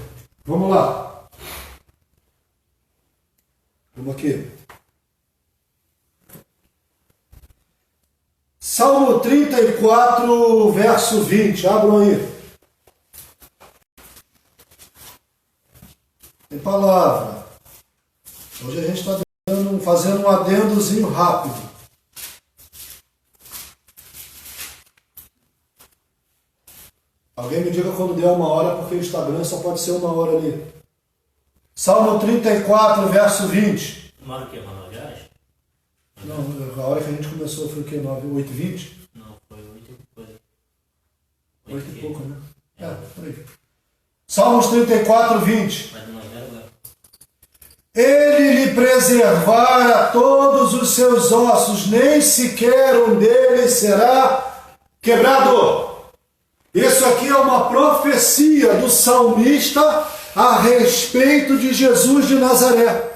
Vamos lá. Vamos aqui. Salmo 34, verso 20. Abram aí. Tem palavra. Hoje a gente está fazendo um adendozinho rápido. Alguém me diga quando der 1 hora, porque o Instagram só pode ser 1 hora ali. Salmo 34, verso 20. Uma hora que é 9 horas? Não, a hora que a gente começou foi o quê? 8h20? Não, foi 8 e coisa. 8 e pouco, né? É, por aí. Salmos 34, 20. Mas não era agora. Ele lhe preservara todos os seus ossos, nem sequer um deles será quebrado. Isso aqui é uma profecia do salmista a respeito de Jesus de Nazaré.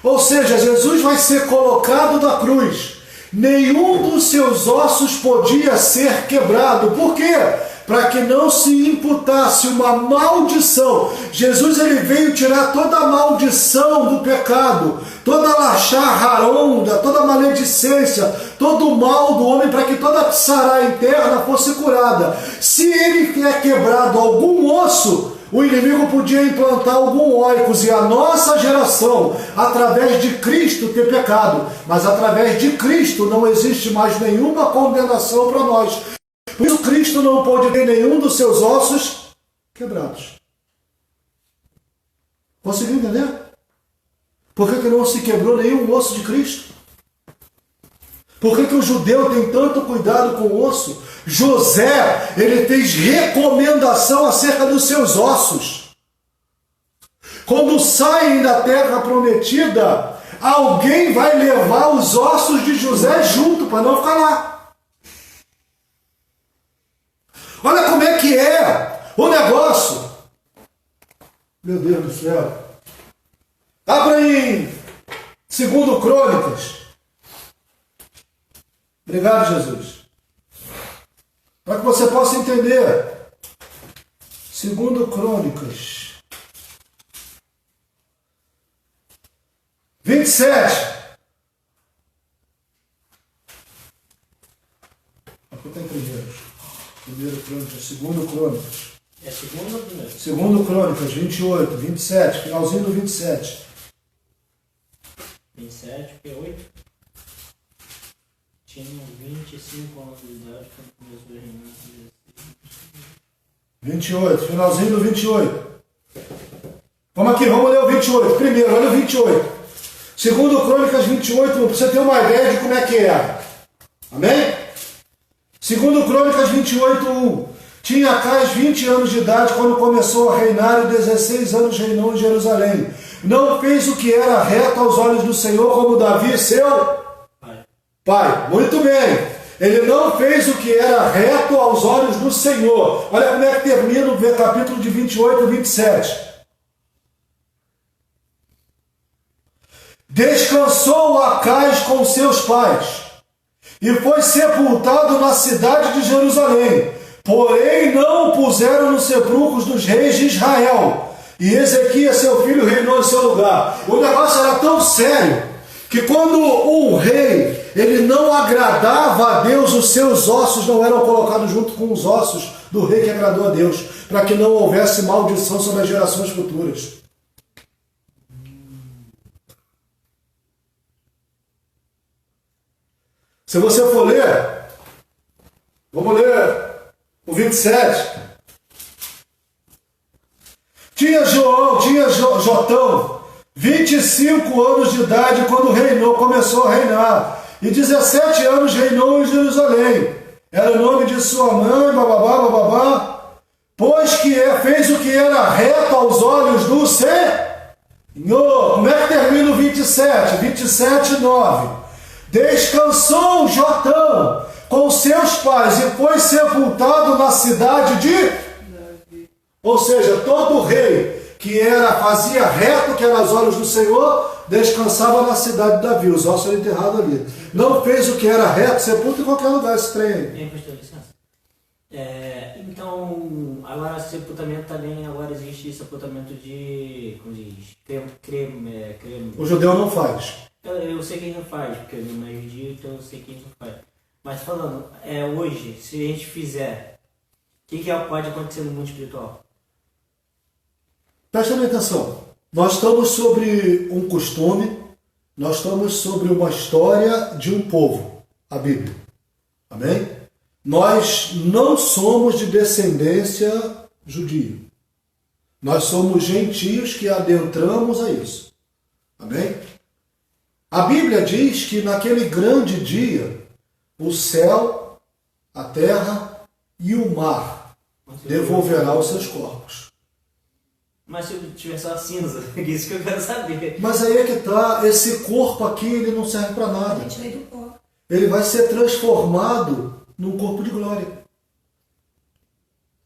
Ou seja, Jesus vai ser colocado na cruz. Nenhum dos seus ossos podia ser quebrado. Por quê? Para que não se imputasse uma maldição. Jesus ele veio tirar toda a maldição do pecado, toda a lachar-haronda, toda a maledicência, todo o mal do homem, para que toda a tsará interna fosse curada. Se ele é quebrado algum osso, o inimigo podia implantar algum óicos e a nossa geração, através de Cristo, ter pecado. Mas através de Cristo não existe mais nenhuma condenação para nós. Por isso Cristo não pôde ter nenhum dos seus ossos quebrados. Conseguiu entender? Por que não se quebrou nenhum osso de Cristo? Por que o judeu tem tanto cuidado com o osso? José, ele fez recomendação acerca dos seus ossos. Quando saem da terra prometida, alguém vai levar os ossos de José junto, para não ficar lá. Olha como é que é o negócio. Meu Deus do céu. Abra em 2 Crônicas. Obrigado, Jesus. Para que você possa entender. 2 Crônicas 27. Aqui está em primeiro. Primeiro Crônicas, 2 Crônicas. É segundo ou primeiro? 2 Crônicas, 28, 27, finalzinho do 27. 27, porque 8. Tinha 25 anos de idade quando começou a reinar. 28, finalzinho do 28. Vamos aqui, vamos ler o 28. Primeiro, olha o 28. 2 Crônicas 28, para você ter uma ideia de como é que é. Amém? 2 Crônicas 28, 1. Tinha Acais 20 anos de idade quando começou a reinar e 16 anos reinou em Jerusalém. Não fez o que era reto aos olhos do Senhor como Davi, seu pai. Muito bem. Ele não fez o que era reto aos olhos do Senhor. Olha como é que termina o capítulo de 28 a 27. Descansou Acais com seus pais e foi sepultado na cidade de Jerusalém. Porém não o puseram nos sepulcros dos reis de Israel. E Ezequias, seu filho, reinou em seu lugar. O negócio era tão sério que quando um rei ele não agradava a Deus, os seus ossos não eram colocados junto com os ossos do rei que agradou a Deus, para que não houvesse maldição sobre as gerações futuras. Se você for ler, vamos ler o 27. Tinha Jotão 25 anos de idade quando reinou, começou a reinar. E 17 anos reinou em Jerusalém. Era o nome de sua mãe, bababá. Pois que fez o que era reto aos olhos do Senhor. Como é que termina o 27? 27, 9. Descansou Jotão com seus pais e foi sepultado na cidade de Davi. Ou seja, todo rei que fazia reto, que era aos olhos do Senhor, descansava na cidade de Davi. Os ossos eram enterrados ali. Não fez o que era reto, sepulta em qualquer lugar esse trem aí. Pastor, licença. Então, agora sepultamento também, agora existe sepultamento de, como diz, creme. O judeu não faz. Eu sei quem não faz, porque eu não é judeu, então eu sei quem não faz. Mas falando, hoje, se a gente fizer, o que pode acontecer no mundo espiritual? Presta bem atenção. Nós estamos sobre um costume, nós estamos sobre uma história de um povo, a Bíblia. Amém? Nós não somos de descendência judia. Nós somos gentios que adentramos a isso. Amém? A Bíblia diz que naquele grande dia, o céu, a terra e o mar devolverá os seus corpos. Mas se tiver só cinza, é isso que eu quero saber. Mas aí é que está, esse corpo aqui, ele não serve para nada. Ele vai ser transformado num corpo de glória.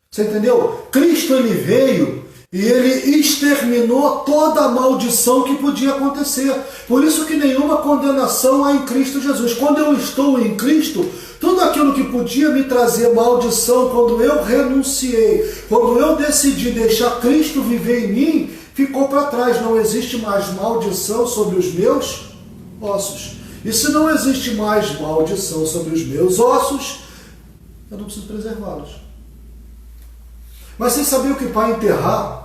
Você entendeu? Cristo, ele veio e ele exterminou toda a maldição que podia acontecer. Por isso que nenhuma condenação há em Cristo Jesus. Quando eu estou em Cristo, tudo aquilo que podia me trazer maldição, quando eu renunciei, quando eu decidi deixar Cristo viver em mim, ficou para trás. Não existe mais maldição sobre os meus ossos. E se não existe mais maldição sobre os meus ossos, eu não preciso preservá-los. Mas vocês sabiam que para enterrar...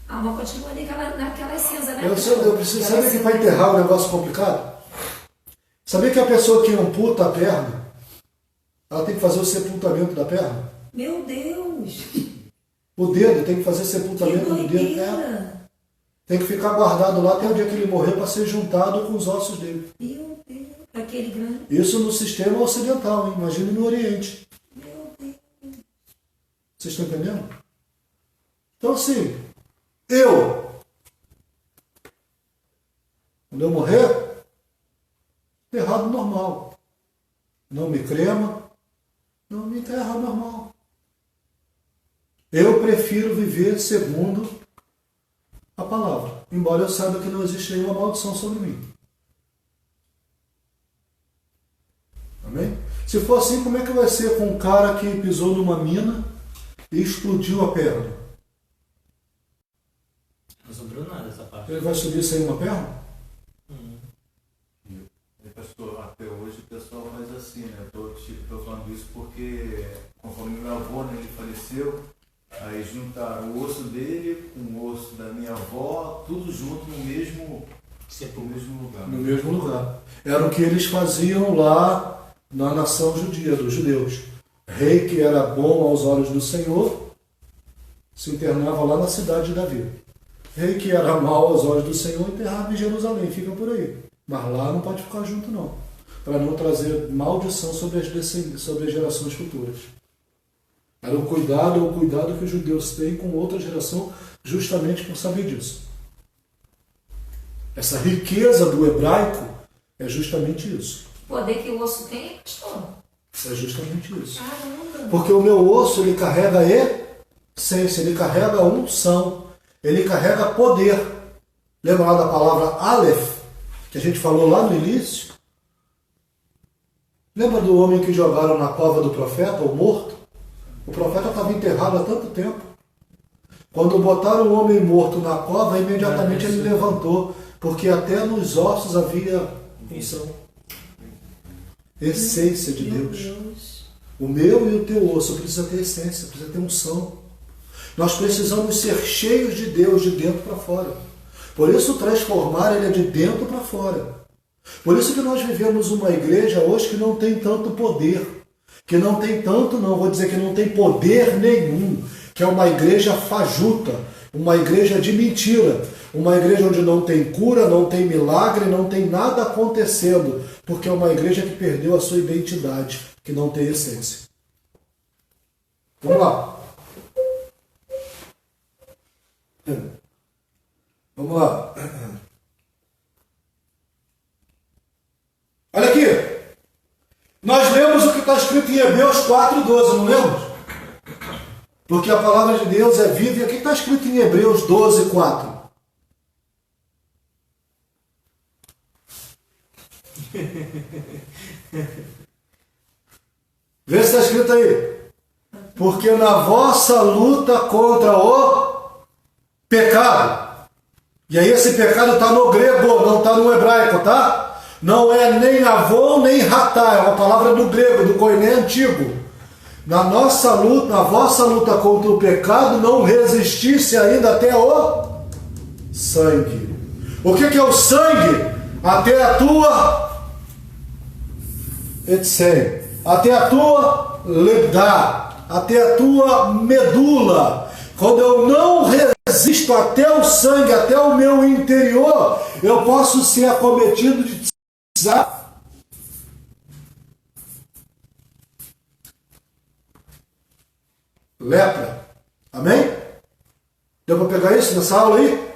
Mas continua ali naquela cinza, né? Eu preciso saber que para enterrar é um negócio complicado. Sabia que a pessoa que amputa a perna, ela tem que fazer o sepultamento da perna? Meu Deus! O dedo, tem que fazer sepultamento do dedo. Tem que ficar guardado lá até o dia que ele morrer para ser juntado com os ossos dele. Meu Deus! Aquele grande... Isso no sistema ocidental, hein? Imagina no Oriente. Meu Deus! Vocês estão entendendo? Então assim, quando eu morrer, enterrado normal. Não me crema, não me enterra normal. Eu prefiro viver segundo a palavra, embora eu saiba que não existe nenhuma maldição sobre mim. Amém? Se for assim, como é que vai ser com um cara que pisou numa mina e explodiu a perna? Não sobrou nada essa parte. Ele vai subir sem uma perna? Pastor, até hoje o pessoal faz assim, né? Eu estou falando isso porque, conforme meu avô, né, ele faleceu, aí juntaram o osso dele com o osso da minha avó, tudo junto no mesmo lugar. No mesmo lugar. Era o que eles faziam lá na nação judia, dos judeus. Rei que era bom aos olhos do Senhor, se internava lá na cidade de Davi. Rei que era mau aos olhos do Senhor, enterrava em Jerusalém, fica por aí. Mas lá não pode ficar junto não, para não trazer maldição sobre as gerações futuras. Era o cuidado que os judeus têm com outra geração, justamente por saber disso. Essa riqueza do hebraico é justamente isso. O poder que o osso tem, pastor. É justamente isso. Caramba! Porque o meu osso, ele carrega essência, ele carrega unção, ele carrega poder. Lembra lá da palavra Aleph, que a gente falou lá no início? Lembra do homem que jogaram na cova do profeta, o morto? O profeta estava enterrado há tanto tempo. Quando botaram o homem morto na cova, imediatamente ele levantou, porque até nos ossos havia unção. Essência de Deus. O meu e o teu osso precisa ter essência, precisa ter unção. Nós precisamos ser cheios de Deus de dentro para fora. Por isso transformar ele é de dentro para fora. Por isso que nós vivemos uma igreja hoje que não tem tanto poder. Que não tem tanto, não, vou dizer que não tem poder nenhum. Que é uma igreja fajuta, uma igreja de mentira. Uma igreja onde não tem cura, não tem milagre, não tem nada acontecendo. Porque é uma igreja que perdeu a sua identidade, que não tem essência. Vamos lá. Vamos lá. Olha aqui. Nós lemos o que está escrito em Hebreus 4:12, não lemos? Porque a palavra de Deus é viva. E aqui está escrito em Hebreus 12:4. Vê se está escrito aí. Porque na vossa luta contra o pecado. E aí esse pecado está no grego, não está no hebraico, tá? Não é nem avon nem ratá, é uma palavra do grego, do koiné antigo. Na nossa luta, na vossa luta contra o pecado, não resistisse ainda até o sangue. O que é o sangue? Até a tua etc. Até a tua lebdá, até a tua medula. Quando eu não resisto até o sangue, até o meu interior, eu posso ser acometido de lepra. Amém? Deu para pegar isso nessa aula aí?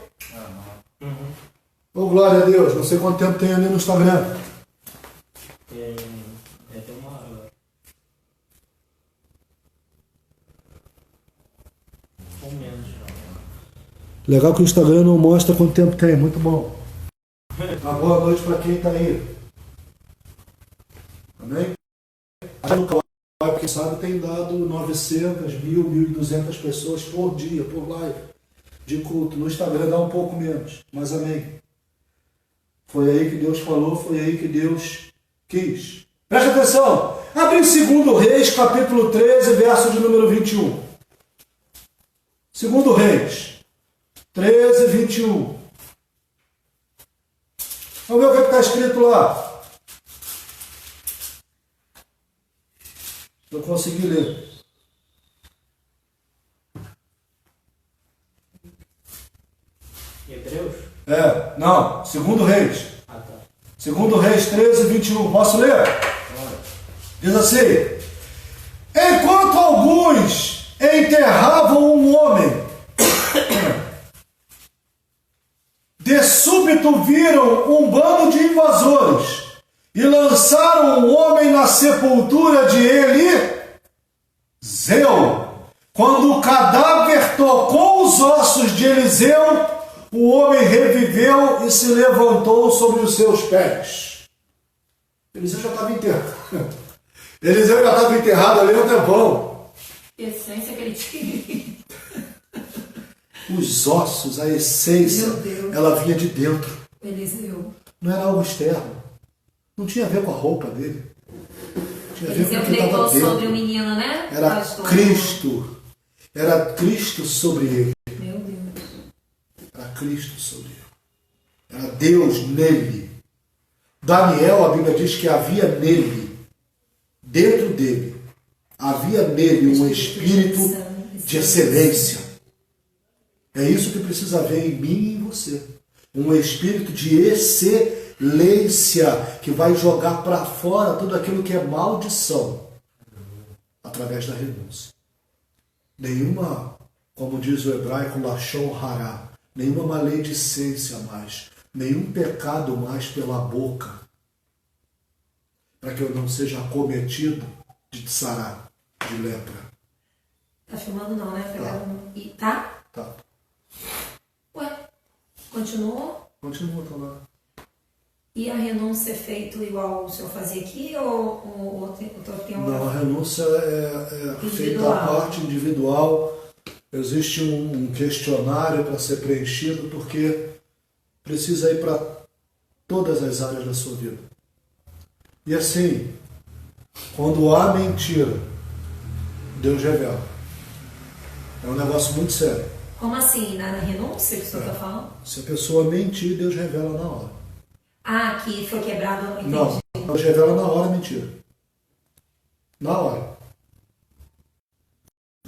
Oh, glória a Deus. Não sei quanto tempo tem ali no Instagram. Tem uma hora agora. Ou menos já. Legal que o Instagram não mostra quanto tempo tem. Muito bom. Uma boa noite para quem está aí. Amém? No canal, quem sabe, tem dado 900, 1.000, 1.200 pessoas por dia, por live, de culto. No Instagram dá um pouco menos, mas amém. Foi aí que Deus falou, foi aí que Deus quis. Preste atenção. Abre em 2 Reis, capítulo 13, verso de número 21. 2 Reis, 13, 21. Vamos ver o que está escrito lá. Eu consegui ler. Hebreus? Não, 2 Reis. Ah, tá. 2 Reis 13, 21. Posso ler? Diz assim: enquanto alguns enterravam um homem, de súbito viram um bando de invasores e lançaram o homem na sepultura de Eliseu. Quando o cadáver tocou os ossos de Eliseu, o homem reviveu e se levantou sobre os seus pés. Eliseu já estava enterrado. Eliseu já estava enterrado ali há um tempão. Essência que ele tinha. Os ossos, a essência, Meu Deus. ela vinha de dentro. Eliseu. Não era algo externo. Não tinha a ver com a roupa dele. Tinha a ver com Eliseu o que estava pregou dentro. sobre o menino, né? Era Pastor? Cristo. Era Cristo sobre ele. Meu Deus. Era Cristo sobre ele. Era Deus nele. Daniel, a Bíblia diz que havia nele, dentro dele, havia nele um espírito de excelência. É isso que precisa haver em mim e em você. Um espírito de excelência que vai jogar para fora tudo aquilo que é maldição através da renúncia. Nenhuma, como diz o hebraico, lashon hará, nenhuma maledicência mais, nenhum pecado mais pela boca, para que eu não seja acometido de tsará, de lepra. Tá filmando não, né? Pegaram um... E tá? Tá. Ué, continuou? Continua, tá lá. E a renúncia é feito igual o senhor fazia aqui ou tem uma... Não, a renúncia é feita a parte individual. Existe um questionário para ser preenchido, porque precisa ir para todas as áreas da sua vida. E assim, quando há mentira, Deus revela. É um negócio muito sério. Como assim? Na renúncia que o senhor está falando? Se a pessoa mentir, Deus revela na hora. Ah, que foi quebrado, eu entendi. Não, Deus revela na hora a mentira. Na hora.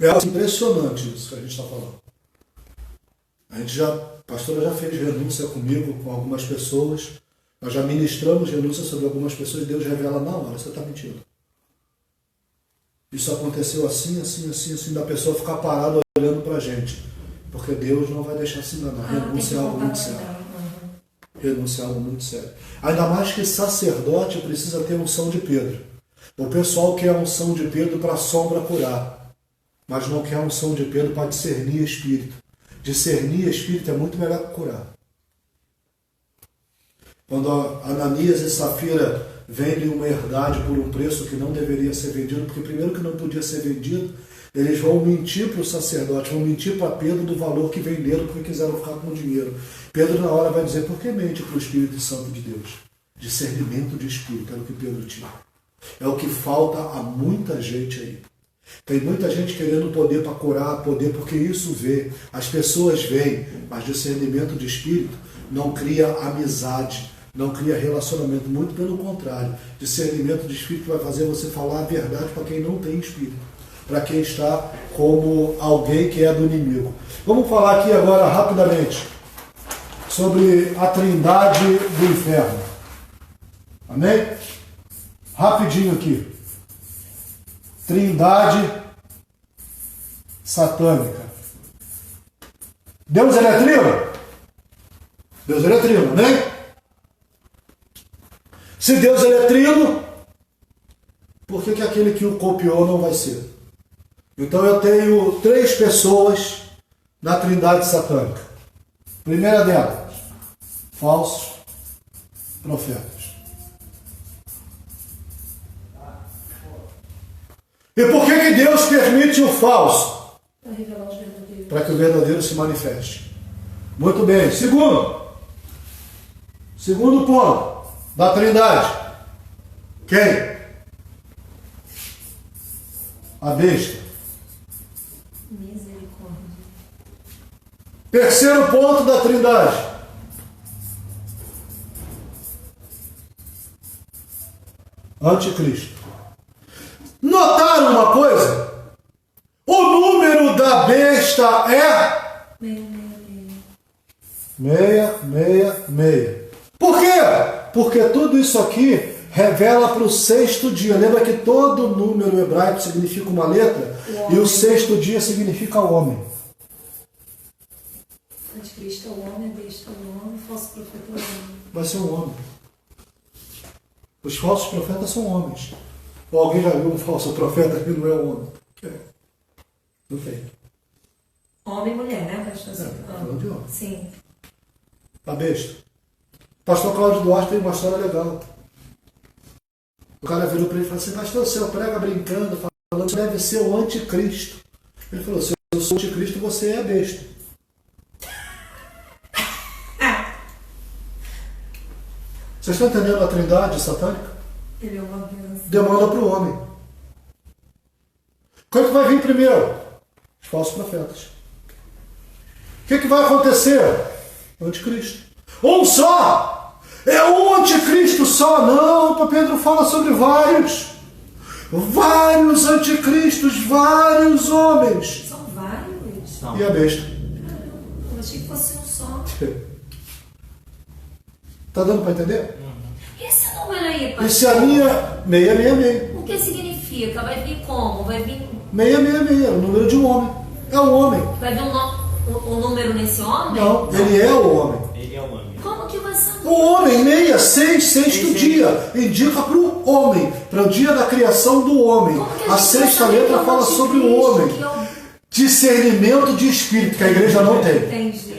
É impressionante isso que a gente está falando. A pastora já fez renúncia comigo, com algumas pessoas. Nós já ministramos renúncia sobre algumas pessoas e Deus revela na hora, você está mentindo. Isso aconteceu assim, da pessoa ficar parada olhando para a gente. Porque Deus não vai deixar se enganar. Renúncia é algo muito sério. Renúncia é algo muito sério. Ainda mais que sacerdote precisa ter unção de Pedro. O pessoal quer a unção de Pedro para a sombra curar, mas não quer a unção de Pedro para discernir espírito. Discernir espírito é muito melhor que curar. Quando Ananias e Safira vendem uma herdade por um preço que não deveria ser vendido, porque primeiro que não podia ser vendido, eles vão mentir para o sacerdote, vão mentir para Pedro do valor que venderam porque quiseram ficar com o dinheiro. Pedro na hora vai dizer, por que mente para o Espírito Santo de Deus? Discernimento de espírito, era o que Pedro tinha. É o que falta a muita gente aí. Tem muita gente querendo poder para curar, poder porque isso vê, as pessoas veem, mas discernimento de espírito não cria amizade, não cria relacionamento, muito pelo contrário. Discernimento de espírito vai fazer você falar a verdade para quem não tem espírito, para quem está como alguém que é do inimigo. Vamos falar aqui agora rapidamente sobre a trindade do inferno. Amém? Rapidinho aqui. Trindade satânica. Deus ele é trino? Deus ele é trino, amém? Se Deus ele é trino, por que aquele que o copiou não vai ser? Então eu tenho 3 pessoas na trindade satânica. Primeira delas, falsos profetas. E por que Deus permite o falso? Para revelar os verdadeiros. Para que o verdadeiro se manifeste. Muito bem. Segundo ponto da trindade. Quem? A besta. Misericórdia. Terceiro ponto da trindade. Anticristo. Notaram uma coisa? O número da besta é 666. Por quê? Porque tudo isso aqui revela para o 6º dia. Lembra que todo número hebraico significa uma letra? E o 6º dia significa homem. Anticristo é o homem, a besta é o homem, falso profeta é o homem. Vai ser um homem. Os falsos profetas são homens. Ou alguém já viu um falso profeta que não é um homem? Não tem. Homem e mulher, né, pastor? Falando de homem. Sim. A besta. Pastor Cláudio Duarte tem uma história legal. O cara virou para ele e falou assim, pastor, o senhor prega brincando, falando que deve ser o anticristo. Ele falou, se eu sou o anticristo, você é a besta. Vocês estão entendendo a trindade satânica? Ele é uma criança. Demanda para o homem. Qual é que vai vir primeiro? Os falsos profetas. O que vai acontecer? O anticristo. Um só! É um anticristo só? Não, o Pedro fala sobre vários. Vários anticristos, vários homens. São vários. Não. E a besta? Eu achei que fosse um só. Tá dando para entender? E esse número aí, pastor? Esse é a minha 666. O que significa? Vai vir como? Vai vir... 666, o número de um homem. É um homem. Vai vir um número nesse homem? Não, ele é o homem. Ele é o homem. Como que vai ser? O homem, 6, 6º dia, indica para o homem, para o dia da criação do homem. Como que A gente vai 6ª saber que é letra o fala sobre o anticristo, homem. que é o- Discernimento de espírito, que a igreja não tem. Entendi.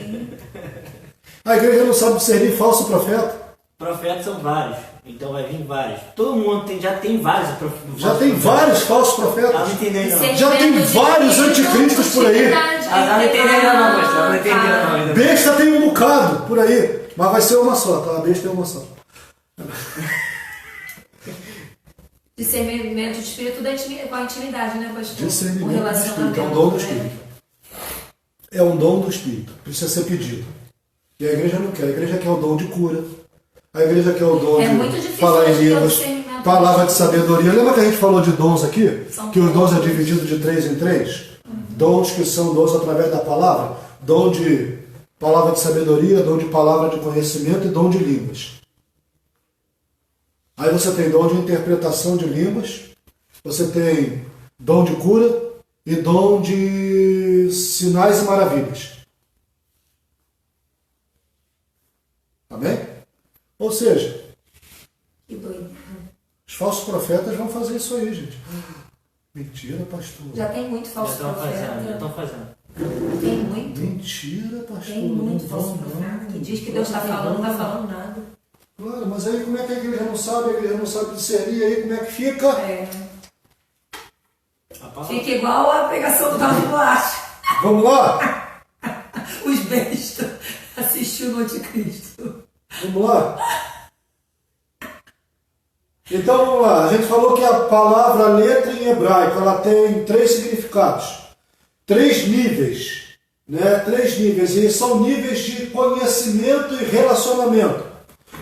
A igreja não sabe discernir falso profeta. profetas são vários, então vai vir vários. Todo mundo já tem vários profetas. Já tem vários falsos profetas. Ela não entendeu não. Já tem vários anticristos por aí. Ela não entendeu não, pastor. Ela não entendeu não ainda. Besta tem um bocado por aí. Mas vai ser uma só, tá? A besta é uma só. Discernimento de espírito com a intimidade, né, pastor? Discernimento O do relacionamento. Espírito. É um dom do né? Espírito. É um dom do Espírito. Precisa ser pedido. E a igreja não quer. A igreja quer o dom de cura. A igreja quer o dom muito de difícil falar em hoje ter o línguas. discernimento Palavra do de sabedoria. Lembra que a gente falou de dons aqui? São Que os dons é dons. dividido de 3 em 3? Dons que são dons através da palavra. Dom de palavra de sabedoria, dom de palavra de conhecimento e dom de línguas. Aí você tem dom de interpretação de línguas, você tem dom de cura e dom de sinais e maravilhas. Amém? Ou seja, Que doido. os falsos profetas vão fazer isso aí, gente. Mentira, pastor. Já tem muito Já falso estão fazendo, já profeta. estão fazendo. Tem muito. Mentira, pastor. Tem muito Não falso vão, profeta não. que diz que Deus está falando, não está falando nada. Claro, mas aí como é que a igreja não sabe? A igreja não sabe discernir, aí como é que fica? É. A palavra. Fica igual a pregação do Davi Duarte. Vamos lá? Os bestas assistiu no Anticristo. Vamos lá? Então vamos lá. A gente falou que a palavra letra em hebraico, ela tem 3 significados. 3 níveis. Né? 3 níveis. E são níveis de conhecimento e relacionamento.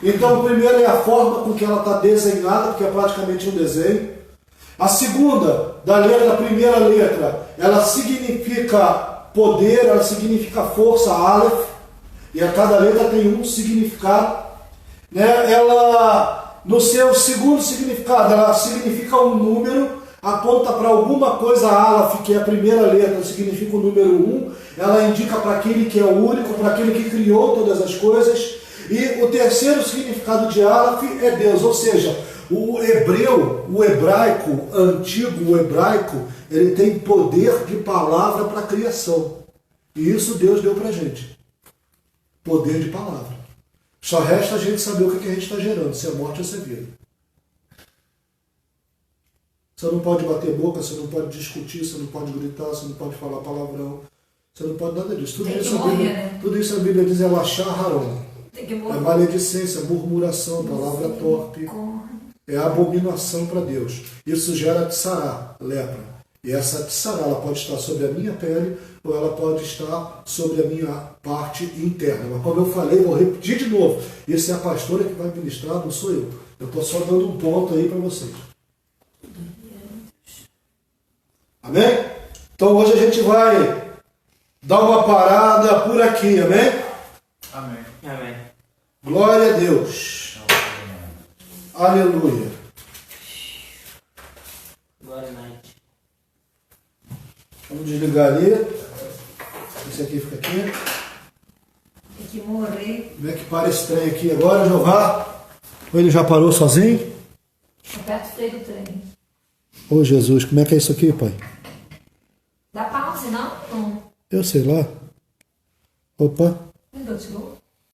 Então o primeiro é a forma com que ela está desenhada, porque é praticamente um desenho. A segunda, da primeira letra, ela significa poder, ela significa força, Aleph. E a cada letra tem um significado. Né? Ela, no seu segundo significado, ela significa um número, aponta para alguma coisa, Aleph, que é a primeira letra, significa o número 1. Ela indica para aquele que é o único, para aquele que criou todas as coisas. E o terceiro significado de Aleph é Deus, ou seja, o hebraico antigo, o hebraico, ele tem poder de palavra para a criação. E isso Deus deu para a gente. Poder de palavra. Só resta a gente saber o que a gente está gerando, se é morte ou se é vida. Você não pode bater boca, você não pode discutir, você não pode gritar, você não pode falar palavrão, você não pode nada disso. Tem que morrer, né? Tudo isso a Bíblia diz é lachar haron. Tem que É morrer. maledicência, murmuração, palavra torpe. É abominação para Deus. Isso gera tsará, lepra. E essa tsará, ela pode estar sobre a minha pele ou ela pode estar sobre a minha parte interna. Mas como eu falei, vou repetir de novo. Isso é a pastora que vai ministrar, não sou eu. Eu estou só dando um ponto aí para vocês. Amém? Então hoje a gente vai dar uma parada por aqui, amém? Amém. Amém. Glória a Deus. Aleluia. Glória a night. Vamos desligar ali. Esse aqui fica aqui. Tem que morrer. Como é que para esse trem aqui agora, Jeová? Ou ele já parou sozinho? Aperta o freio do trem. Ô Jesus, como é que é isso aqui, pai? Dá pausa, não? Não. Eu sei lá. Opa. Meu Deus, tirou.